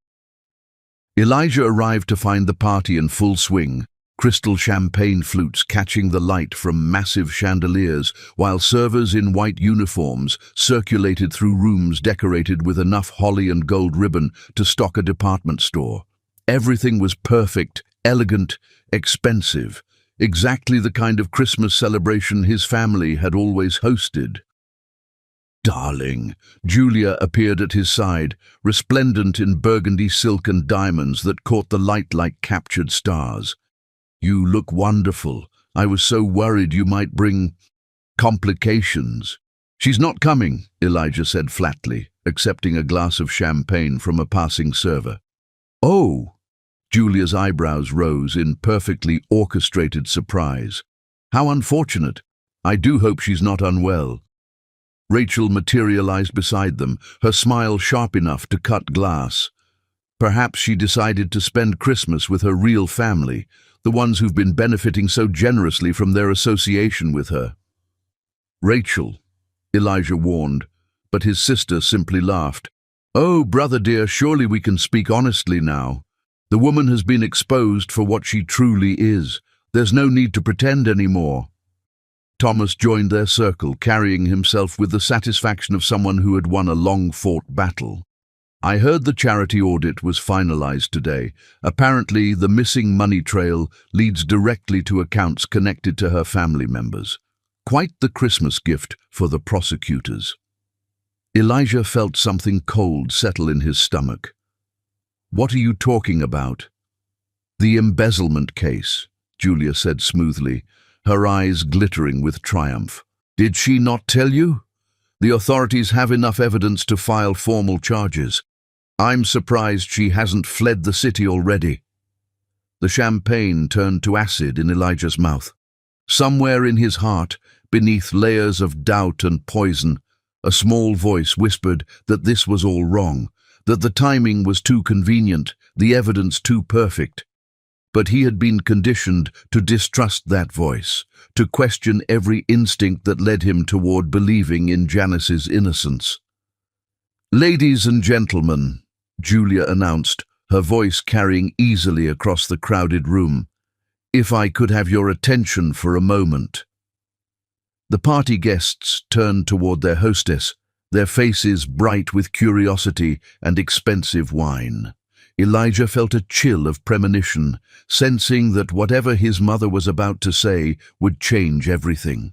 Elijah arrived to find the party in full swing, crystal champagne flutes catching the light from massive chandeliers, while servers in white uniforms circulated through rooms decorated with enough holly and gold ribbon to stock a department store. Everything was perfect, elegant, expensive, exactly the kind of Christmas celebration his family had always hosted. "Darling," Julia appeared at his side, resplendent in burgundy silk and diamonds that caught the light like captured stars. "You look wonderful. I was so worried you might bring complications." "She's not coming," Elijah said flatly, accepting a glass of champagne from a passing server. "Oh!" Julia's eyebrows rose in perfectly orchestrated surprise. "How unfortunate. I do hope she's not unwell." Rachel materialized beside them, her smile sharp enough to cut glass. Perhaps she decided to spend Christmas with her real family, the ones who've been benefiting so generously from their association with her. "Rachel," Elijah warned, but his sister simply laughed. "Oh, brother dear, surely we can speak honestly now. The woman has been exposed for what she truly is. There's no need to pretend anymore." Thomas joined their circle, carrying himself with the satisfaction of someone who had won a long-fought battle. "I heard the charity audit was finalized today. Apparently, the missing money trail leads directly to accounts connected to her family members. Quite the Christmas gift for the prosecutors." Elijah felt something cold settle in his stomach. "What are you talking about?" "The embezzlement case," Julia said smoothly, her eyes glittering with triumph. "Did she not tell you? The authorities have enough evidence to file formal charges. I'm surprised she hasn't fled the city already." The champagne turned to acid in Elijah's mouth. Somewhere in his heart, beneath layers of doubt and poison, a small voice whispered that this was all wrong, that the timing was too convenient, the evidence too perfect. But he had been conditioned to distrust that voice, to question every instinct that led him toward believing in Janice's innocence. "Ladies and gentlemen," Julia announced, her voice carrying easily across the crowded room, "if I could have your attention for a moment." The party guests turned toward their hostess, their faces bright with curiosity and expensive wine. Elijah felt a chill of premonition, sensing that whatever his mother was about to say would change everything.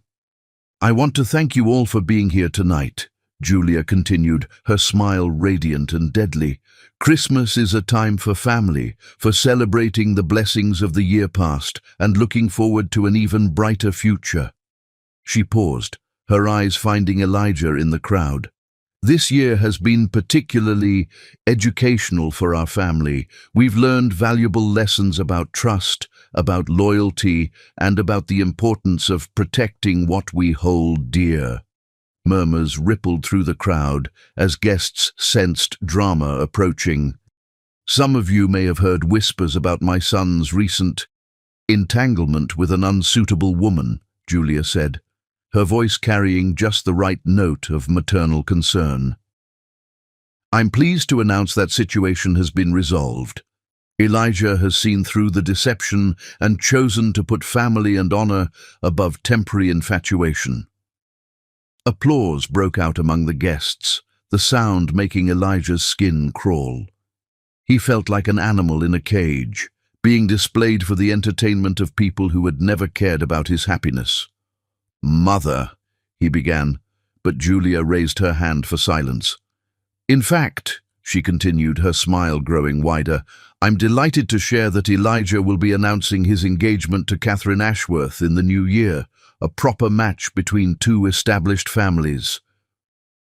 "I want to thank you all for being here tonight," Julia continued, her smile radiant and deadly. "Christmas is a time for family, for celebrating the blessings of the year past and looking forward to an even brighter future." She paused, her eyes finding Elijah in the crowd. "This year has been particularly educational for our family. We've learned valuable lessons about trust, about loyalty, and about the importance of protecting what we hold dear." Murmurs rippled through the crowd as guests sensed drama approaching. "Some of you may have heard whispers about my son's recent entanglement with an unsuitable woman," Julia said, her voice carrying just the right note of maternal concern. "I'm pleased to announce that situation has been resolved. Elijah has seen through the deception and chosen to put family and honor above temporary infatuation." Applause broke out among the guests, the sound making Elijah's skin crawl. He felt like an animal in a cage, being displayed for the entertainment of people who had never cared about his happiness. "Mother," he began, but Julia raised her hand for silence. "In fact," she continued, her smile growing wider, "I'm delighted to share that Elijah will be announcing his engagement to Catherine Ashworth in the new year, a proper match between two established families."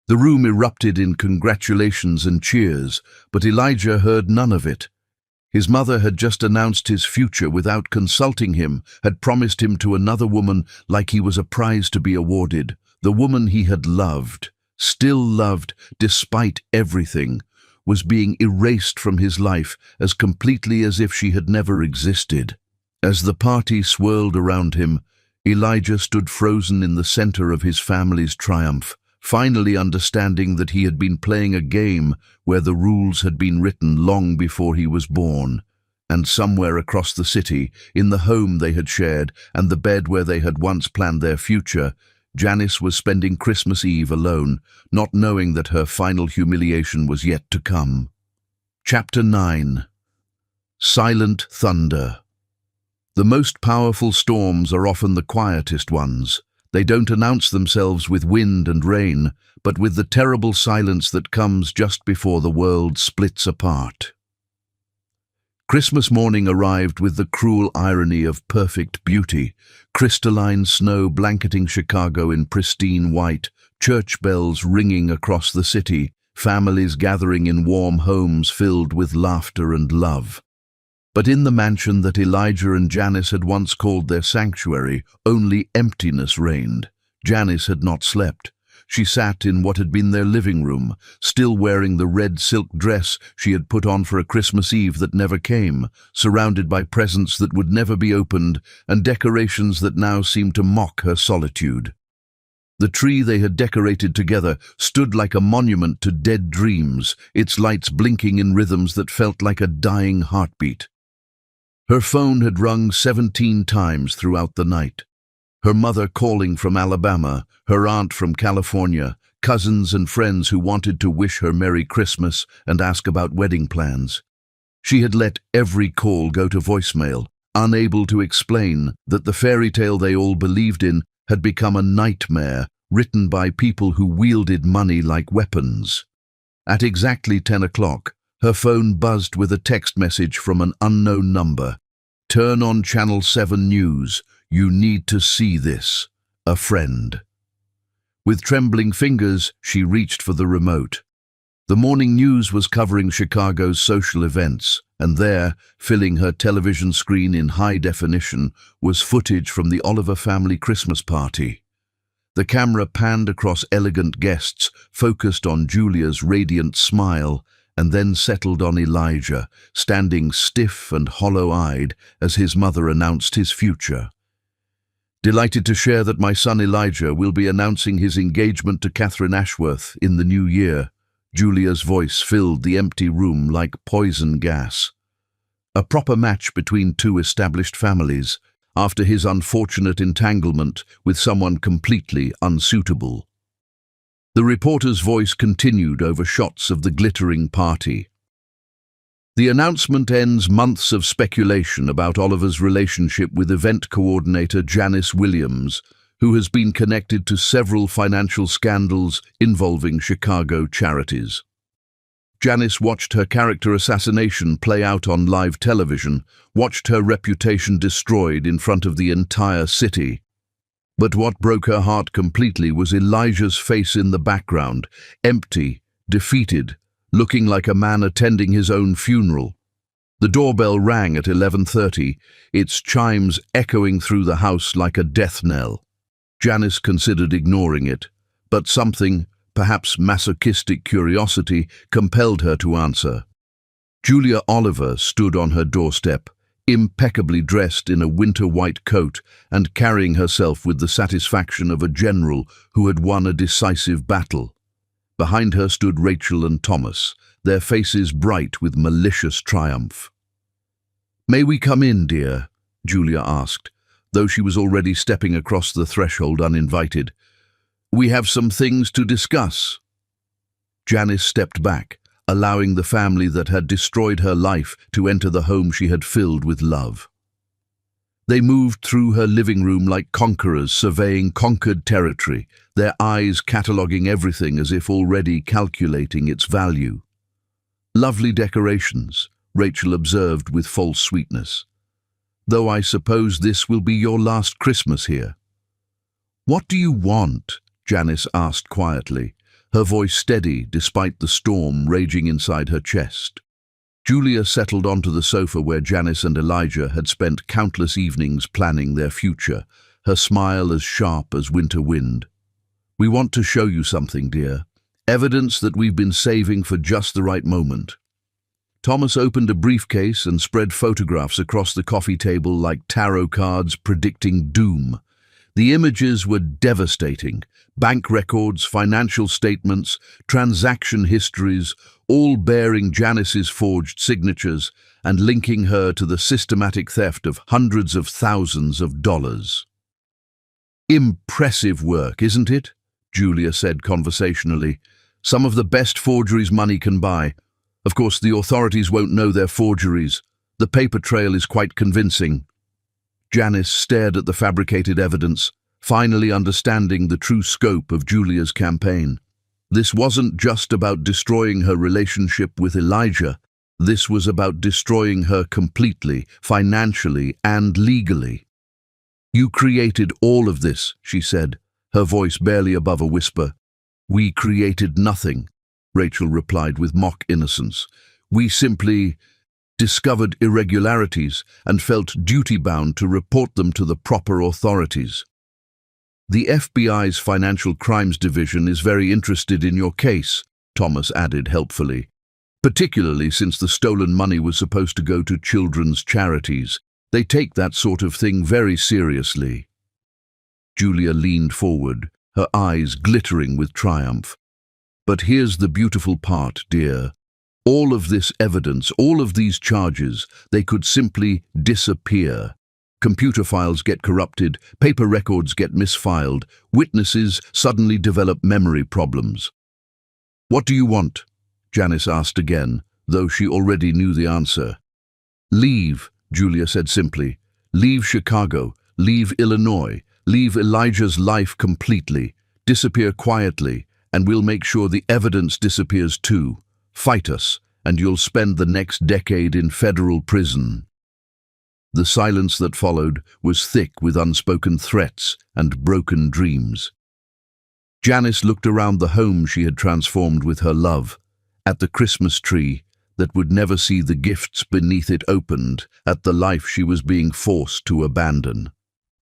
The room erupted in congratulations and cheers, but Elijah heard none of it. His mother had just announced his future without consulting him, had promised him to another woman like he was a prize to be awarded, the woman he had loved, still loved despite everything, was being erased from his life as completely as if she had never existed. As the party swirled around him, Elijah stood frozen in the center of his family's triumph, finally understanding that he had been playing a game where the rules had been written long before he was born. And somewhere across the city, in the home they had shared and the bed where they had once planned their future, Janice was spending Christmas Eve alone, not knowing that her final humiliation was yet to come. Chapter 9. Silent Thunder. The most powerful storms are often the quietest ones. They don't announce themselves with wind and rain, but with the terrible silence that comes just before the world splits apart. Christmas morning arrived with the cruel irony of perfect beauty, crystalline snow blanketing Chicago in pristine white, church bells ringing across the city, families gathering in warm homes filled with laughter and love. But in the mansion that Elijah and Janice had once called their sanctuary, only emptiness reigned. Janice had not slept. she sat in what had been their living room, still wearing the red silk dress she had put on for a Christmas Eve that never came, surrounded by presents that would never be opened and decorations that now seemed to mock her solitude. The tree they had decorated together stood like a monument to dead dreams, its lights blinking in rhythms that felt like a dying heartbeat. Her phone had rung 17 times throughout the night. Her mother calling from Alabama, her aunt from California, cousins and friends who wanted to wish her Merry Christmas and ask about wedding plans. She had let every call go to voicemail, unable to explain that the fairy tale they all believed in had become a nightmare written by people who wielded money like weapons. At exactly 10 o'clock, her phone buzzed with a text message from an unknown number. "Turn on Channel 7 News. You need to see this. A friend." With trembling fingers, she reached for the remote. The morning news was covering Chicago's social events, and there, filling her television screen in high definition, was footage from the Oliver family Christmas party. The camera panned across elegant guests, focused on Julia's radiant smile, and then settled on Elijah, standing stiff and hollow-eyed as his mother announced his future. "Delighted to share that my son Elijah will be announcing his engagement to Catherine Ashworth in the new year." Julia's voice filled the empty room like poison gas. A proper match between two established families, after his unfortunate entanglement with someone completely unsuitable. The reporter's voice continued over shots of the glittering party. The announcement ends months of speculation about Oliver's relationship with event coordinator Janice Williams, who has been connected to several financial scandals involving Chicago charities. Janice watched her character assassination play out on live television, watched her reputation destroyed in front of the entire city. But what broke her heart completely was Elijah's face in the background, empty, defeated, looking like a man attending his own funeral. The doorbell rang at 11:30, its chimes echoing through the house like a death knell. Janice considered ignoring it, but something, perhaps masochistic curiosity, compelled her to answer. Julia Oliver stood on her doorstep, impeccably dressed in a winter white coat and carrying herself with the satisfaction of a general who had won a decisive battle. Behind her stood Rachel and Thomas, their faces bright with malicious triumph. "May we come in, dear?" Julia asked, though she was already stepping across the threshold uninvited. "We have some things to discuss." Janice stepped back, allowing the family that had destroyed her life to enter the home she had filled with love. They moved through her living room like conquerors surveying conquered territory, their eyes cataloguing everything as if already calculating its value. "Lovely decorations," Rachel observed with false sweetness. "Though I suppose this will be your last Christmas here." "What do you want?" Janice asked quietly, her voice steady despite the storm raging inside her chest. Julia settled onto the sofa where Janice and Elijah had spent countless evenings planning their future, her smile as sharp as winter wind. "We want to show you something, dear. Evidence that we've been saving for just the right moment." Thomas opened a briefcase and spread photographs across the coffee table like tarot cards predicting doom. The images were devastating. Bank records, financial statements, transaction histories, all bearing Janice's forged signatures and linking her to the systematic theft of hundreds of thousands of dollars. "Impressive work, isn't it?" Julia said conversationally. "Some of the best forgeries money can buy. Of course, the authorities won't know they're forgeries. The paper trail is quite convincing." Janice stared at the fabricated evidence, finally understanding the true scope of Julia's campaign. This wasn't just about destroying her relationship with Elijah. This was about destroying her completely, financially and legally. "You created all of this," she said, her voice barely above a whisper. "We created nothing," Rachel replied with mock innocence. "We simply discovered irregularities and felt duty-bound to report them to the proper authorities." The FBI's Financial Crimes Division is very interested in your case, Thomas added helpfully, particularly since the stolen money was supposed to go to children's charities. They take that sort of thing very seriously. Julia leaned forward, her eyes glittering with triumph. But here's the beautiful part, dear. All of this evidence, all of these charges, they could simply disappear. Computer files get corrupted, paper records get misfiled, witnesses suddenly develop memory problems. What do you want? Janice asked again, though she already knew the answer. Leave, Julia said simply. Leave Chicago, leave Illinois, leave Elijah's life completely, disappear quietly, and we'll make sure the evidence disappears too. Fight us, and you'll spend the next decade in federal prison. The silence that followed was thick with unspoken threats and broken dreams. Janice looked around the home she had transformed with her love, at the Christmas tree that would never see the gifts beneath it opened, at the life she was being forced to abandon.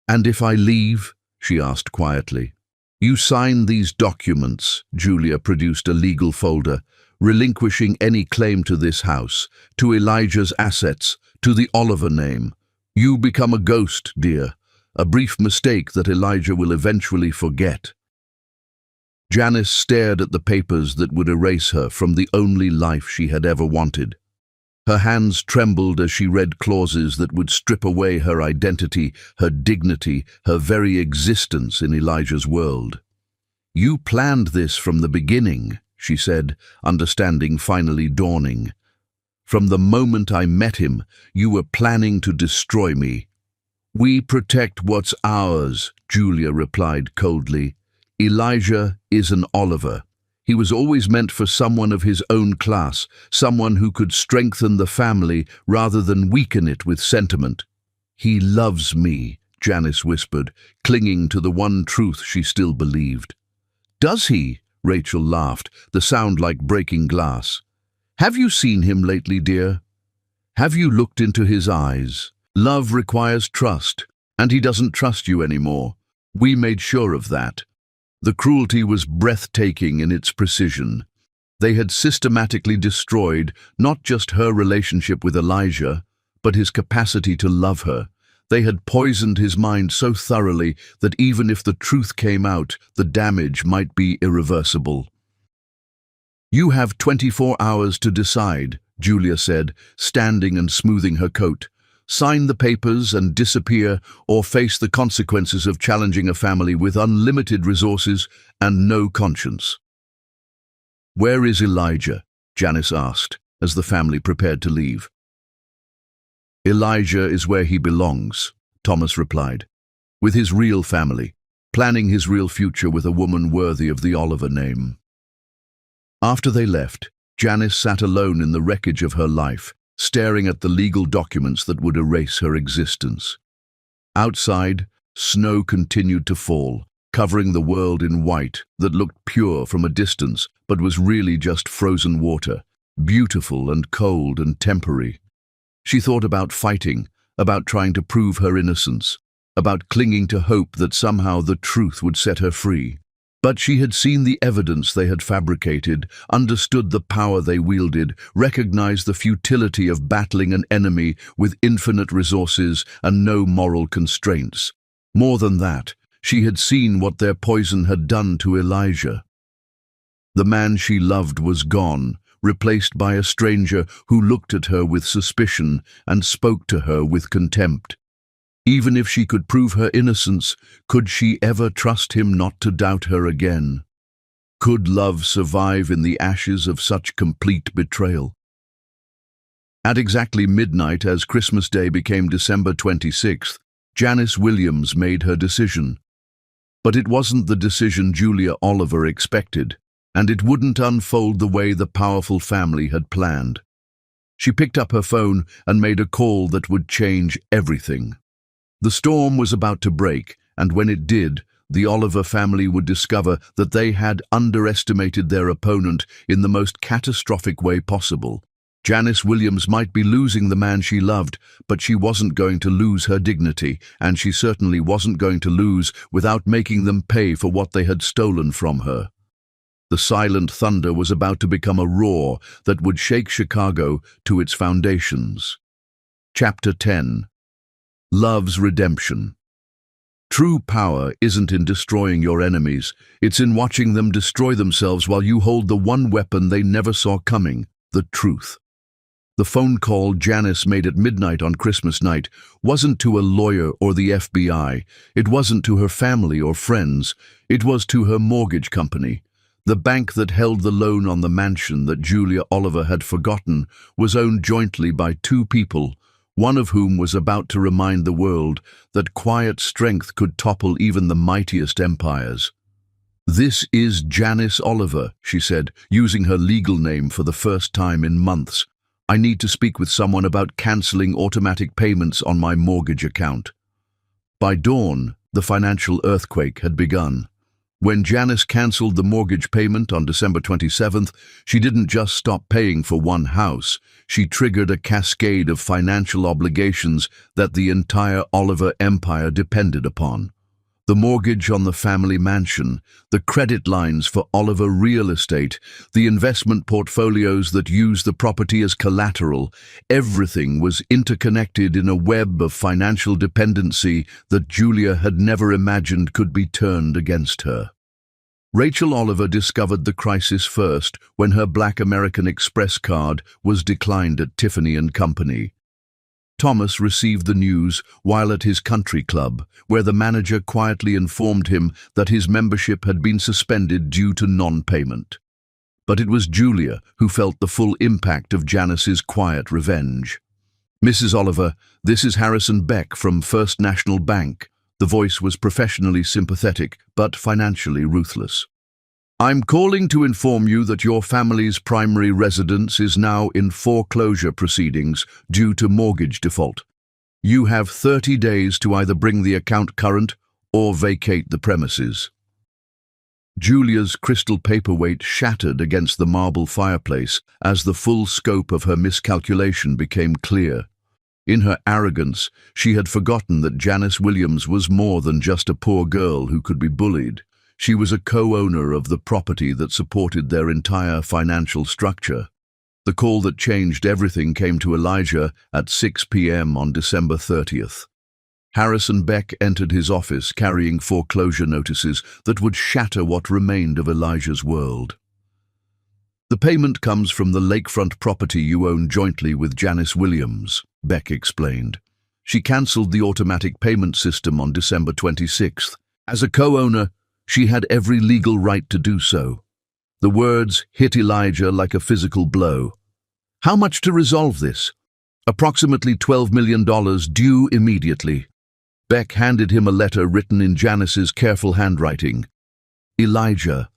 And if I leave? She asked quietly. You sign these documents, Julia produced a legal folder, relinquishing any claim to this house, to Elijah's assets, to the Oliver name. You become a ghost, dear, a brief mistake that Elijah will eventually forget. Janice stared at the papers that would erase her from the only life she had ever wanted. Her hands trembled as she read clauses that would strip away her identity, her dignity, her very existence in Elijah's world. You planned this from the beginning, she said, understanding finally dawning. From the moment I met him, you were planning to destroy me. We protect what's ours, Julia replied coldly. Elijah is an Oliver. He was always meant for someone of his own class, someone who could strengthen the family rather than weaken it with sentiment. He loves me, Janice whispered, clinging to the one truth she still believed. Does he? Rachel laughed, the sound like breaking glass. Have you seen him lately, dear? Have you looked into his eyes? Love requires trust, and he doesn't trust you anymore. We made sure of that. The cruelty was breathtaking in its precision. They had systematically destroyed not just her relationship with Elijah, but his capacity to love her. They had poisoned his mind so thoroughly that even if the truth came out, the damage might be irreversible. You have 24 hours to decide, Julia said, standing and smoothing her coat. Sign the papers and disappear, or face the consequences of challenging a family with unlimited resources and no conscience. Where is Elijah? Janice asked, as the family prepared to leave. Elijah is where he belongs, Thomas replied, with his real family, planning his real future with a woman worthy of the Oliver name. After they left, Janice sat alone in the wreckage of her life, staring at the legal documents that would erase her existence. Outside, snow continued to fall, covering the world in white that looked pure from a distance but was really just frozen water, beautiful and cold and temporary. She thought about fighting, about trying to prove her innocence, about clinging to hope that somehow the truth would set her free. But she had seen the evidence they had fabricated, understood the power they wielded, recognized the futility of battling an enemy with infinite resources and no moral constraints. More than that, she had seen what their poison had done to Elijah. The man she loved was gone, replaced by a stranger who looked at her with suspicion and spoke to her with contempt. Even if she could prove her innocence, could she ever trust him not to doubt her again? Could love survive in the ashes of such complete betrayal? At exactly midnight, as Christmas Day became December 26th, Janice Williams made her decision. But it wasn't the decision Julia Oliver expected, and it wouldn't unfold the way the powerful family had planned. She picked up her phone and made a call that would change everything. The storm was about to break, and when it did, the Oliver family would discover that they had underestimated their opponent in the most catastrophic way possible. Janice Williams might be losing the man she loved, but she wasn't going to lose her dignity, and she certainly wasn't going to lose without making them pay for what they had stolen from her. The silent thunder was about to become a roar that would shake Chicago to its foundations. Chapter 10. Love's Redemption. True power isn't in destroying your enemies, it's in watching them destroy themselves while you hold the one weapon they never saw coming, the truth. The phone call Janice made at midnight on Christmas night wasn't to a lawyer or the FBI, it wasn't to her family or friends, it was to her mortgage company. The bank that held the loan on the mansion that Julia Oliver had forgotten was owned jointly by two people, one of whom was about to remind the world that quiet strength could topple even the mightiest empires. "This is Janice Oliver," she said, using her legal name for the first time in months. "I need to speak with someone about cancelling automatic payments on my mortgage account." By dawn, the financial earthquake had begun. When Janice cancelled the mortgage payment on December 27th, she didn't just stop paying for one house, she triggered a cascade of financial obligations that the entire Oliver empire depended upon. The mortgage on the family mansion, the credit lines for Oliver real estate, the investment portfolios that use the property as collateral, everything was interconnected in a web of financial dependency that Julia had never imagined could be turned against her. Rachel Oliver discovered the crisis first when her Black American Express card was declined at Tiffany & Company. Thomas received the news while at his country club, where the manager quietly informed him that his membership had been suspended due to non-payment. But it was Julia who felt the full impact of Janice's quiet revenge. "Mrs. Oliver, this is Harrison Beck from First National Bank." The voice was professionally sympathetic, but financially ruthless. "I'm calling to inform you that your family's primary residence is now in foreclosure proceedings due to mortgage default. You have 30 days to either bring the account current or vacate the premises." Julia's crystal paperweight shattered against the marble fireplace as the full scope of her miscalculation became clear. In her arrogance, she had forgotten that Janice Williams was more than just a poor girl who could be bullied. She was a co-owner of the property that supported their entire financial structure. The call that changed everything came to Elijah at 6 p.m. on December 30th. Harrison Beck entered his office carrying foreclosure notices that would shatter what remained of Elijah's world. "The payment comes from the lakefront property you own jointly with Janice Williams," Beck explained. "She cancelled the automatic payment system on December 26th. As a co-owner, she had every legal right to do so." The words hit Elijah like a physical blow. "How much to resolve this?" "Approximately $12 million due immediately." Beck handed him a letter written in Janice's careful handwriting. "Elijah,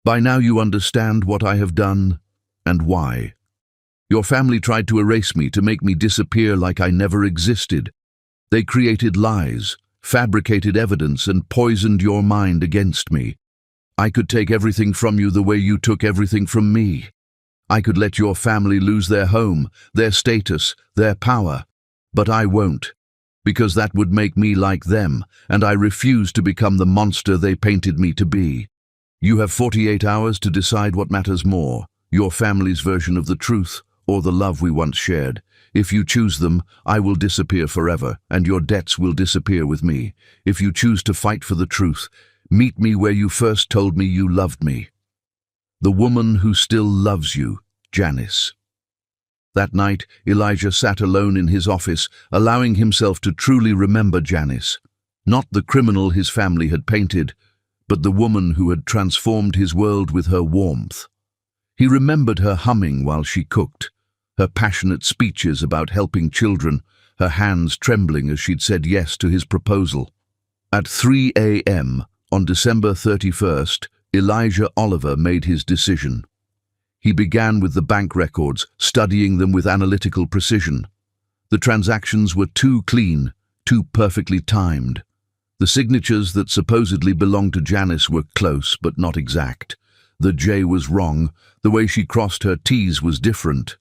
by now you understand what I have done and why. Your family tried to erase me, to make me disappear like I never existed. They created lies, fabricated evidence, and poisoned your mind against me. I could take everything from you the way you took everything from me. I could let your family lose their home, their status, their power. But I won't, because that would make me like them, and I refuse to become the monster they painted me to be. You have 48 hours to decide what matters more, your family's version of the truth or the love we once shared. If you choose them, I will disappear forever, and your debts will disappear with me. If you choose to fight for the truth, meet me where you first told me you loved me. The woman who still loves you, Janice." That night, Elijah sat alone in his office, allowing himself to truly remember Janice. Not the criminal his family had painted, but the woman who had transformed his world with her warmth. He remembered her humming while she cooked, her passionate speeches about helping children, her hands trembling as she'd said yes to his proposal. At 3 a.m. on December 31st, Elijah Oliver made his decision. He began with the bank records, studying them with analytical precision. The transactions were too clean, too perfectly timed. The signatures that supposedly belonged to Janice were close but not exact. The J was wrong, the way she crossed her T's was different.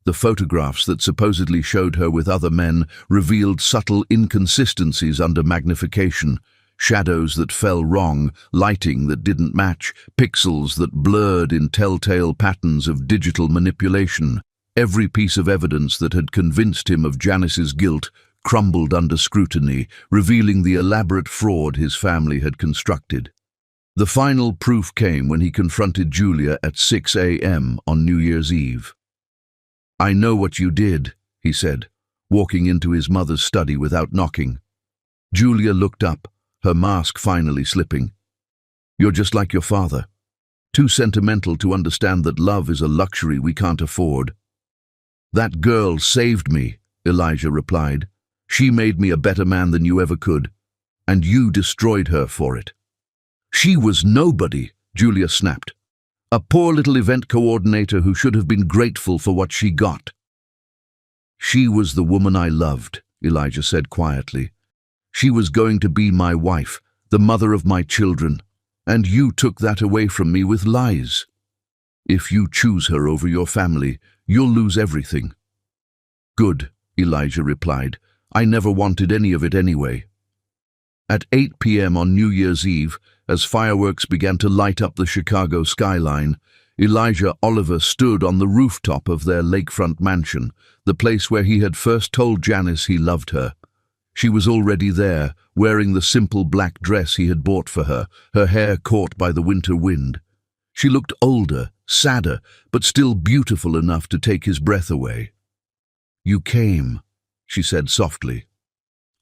The photographs that supposedly showed her with other men revealed subtle inconsistencies under magnification, shadows that fell wrong, lighting that didn't match, pixels that blurred in telltale patterns of digital manipulation. Every piece of evidence that had convinced him of Janice's guilt crumbled under scrutiny, revealing the elaborate fraud his family had constructed. The final proof came when he confronted Julia at 6 a.m. on New Year's Eve. "I know what you did," he said, walking into his mother's study without knocking. Julia looked up, her mask finally slipping. "You're just like your father, too sentimental to understand that love is a luxury we can't afford." "That girl saved me," Elijah replied. "She made me a better man than you ever could, and you destroyed her for it." "She was nobody," Julia snapped. "A poor little event coordinator who should have been grateful for what she got." "She was the woman I loved," Elijah said quietly. "She was going to be my wife, the mother of my children, and you took that away from me with lies. If you choose her over your family, you'll lose everything." "Good," Elijah replied. "I never wanted any of it anyway." At 8 p.m. on New Year's Eve, as fireworks began to light up the Chicago skyline, Elijah Oliver stood on the rooftop of their lakefront mansion, the place where he had first told Janice he loved her. She was already there, wearing the simple black dress he had bought for her, her hair caught by the winter wind. She looked older, sadder, but still beautiful enough to take his breath away. "You came," she said softly.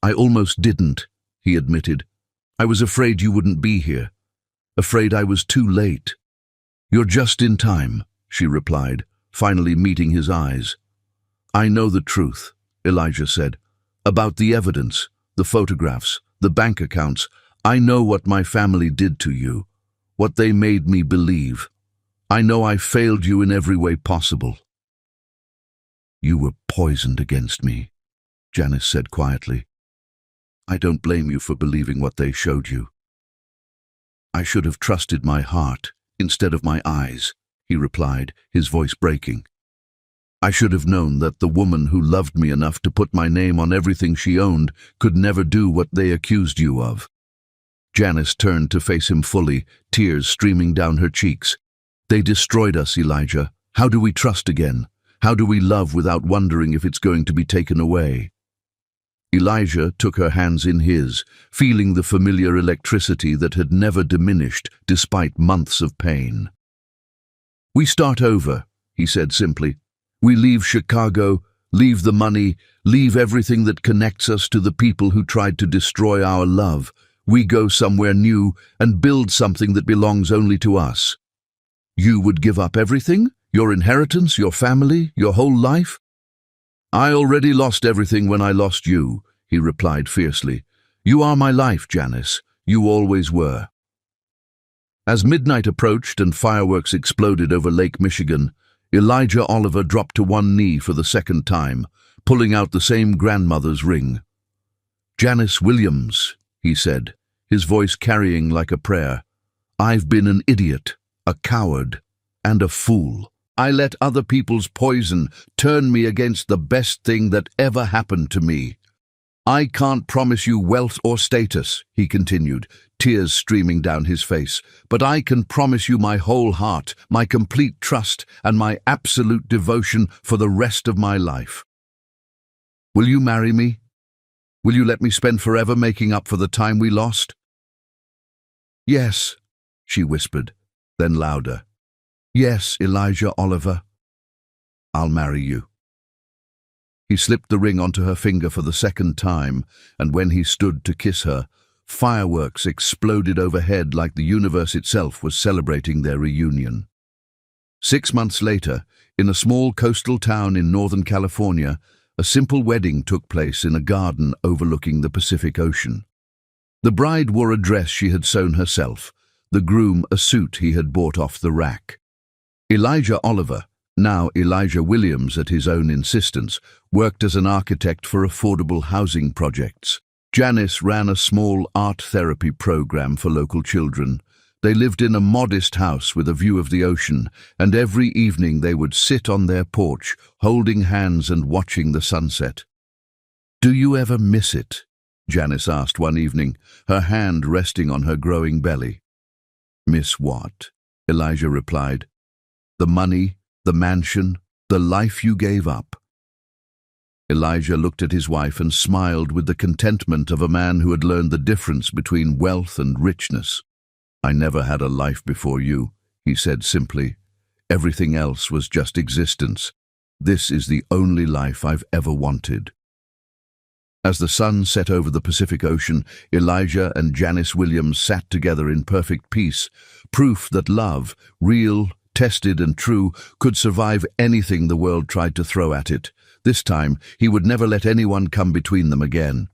"I almost didn't," he admitted. "I was afraid you wouldn't be here. Afraid I was too late." "You're just in time," she replied, finally meeting his eyes. "I know the truth," Elijah said. "About the evidence, the photographs, the bank accounts. I know what my family did to you, what they made me believe. I know I failed you in every way possible." "You were poisoned against me," Janice said quietly. "I don't blame you for believing what they showed you." "I should have trusted my heart instead of my eyes," he replied, his voice breaking. "I should have known that the woman who loved me enough to put my name on everything she owned could never do what they accused you of." Janice turned to face him fully, tears streaming down her cheeks. "They destroyed us, Elijah. How do we trust again? How do we love without wondering if it's going to be taken away?" Elijah took her hands in his, feeling the familiar electricity that had never diminished despite months of pain. "We start over," he said simply. "We leave Chicago, leave the money, leave everything that connects us to the people who tried to destroy our love. We go somewhere new and build something that belongs only to us." "You would give up everything? Your inheritance, your family, your whole life?" "I already lost everything when I lost you," he replied fiercely. "You are my life, Janice. You always were." As midnight approached and fireworks exploded over Lake Michigan, Elijah Oliver dropped to one knee for the second time, pulling out the same grandmother's ring. "Janice Williams," he said, his voice carrying like a prayer, "I've been an idiot, a coward, and a fool. I let other people's poison turn me against the best thing that ever happened to me. I can't promise you wealth or status," he continued, tears streaming down his face, "but I can promise you my whole heart, my complete trust, and my absolute devotion for the rest of my life. Will you marry me? Will you let me spend forever making up for the time we lost?" "Yes," she whispered, then louder. "Yes, Elijah Oliver, I'll marry you." He slipped the ring onto her finger for the second time, and when he stood to kiss her, fireworks exploded overhead like the universe itself was celebrating their reunion. 6 months later, in a small coastal town in Northern California, a simple wedding took place in a garden overlooking the Pacific Ocean. The bride wore a dress she had sewn herself, the groom a suit he had bought off the rack. Elijah Oliver, now Elijah Williams at his own insistence, worked as an architect for affordable housing projects. Janice ran a small art therapy program for local children, They lived in a modest house with a view of the ocean, and every evening they would sit on their porch, holding hands and watching the sunset. "Do you ever miss it?" Janice asked one evening, her hand resting on her growing belly. "Miss what?" Elijah replied. "The money, the mansion, the life you gave up." Elijah looked at his wife and smiled with the contentment of a man who had learned the difference between wealth and richness. "I never had a life before you," he said simply. "Everything else was just existence. This is the only life I've ever wanted." As the sun set over the Pacific Ocean, Elijah and Janice Williams sat together in perfect peace, proof that love, real, tested and true, could survive anything the world tried to throw at it. This time, he would never let anyone come between them again.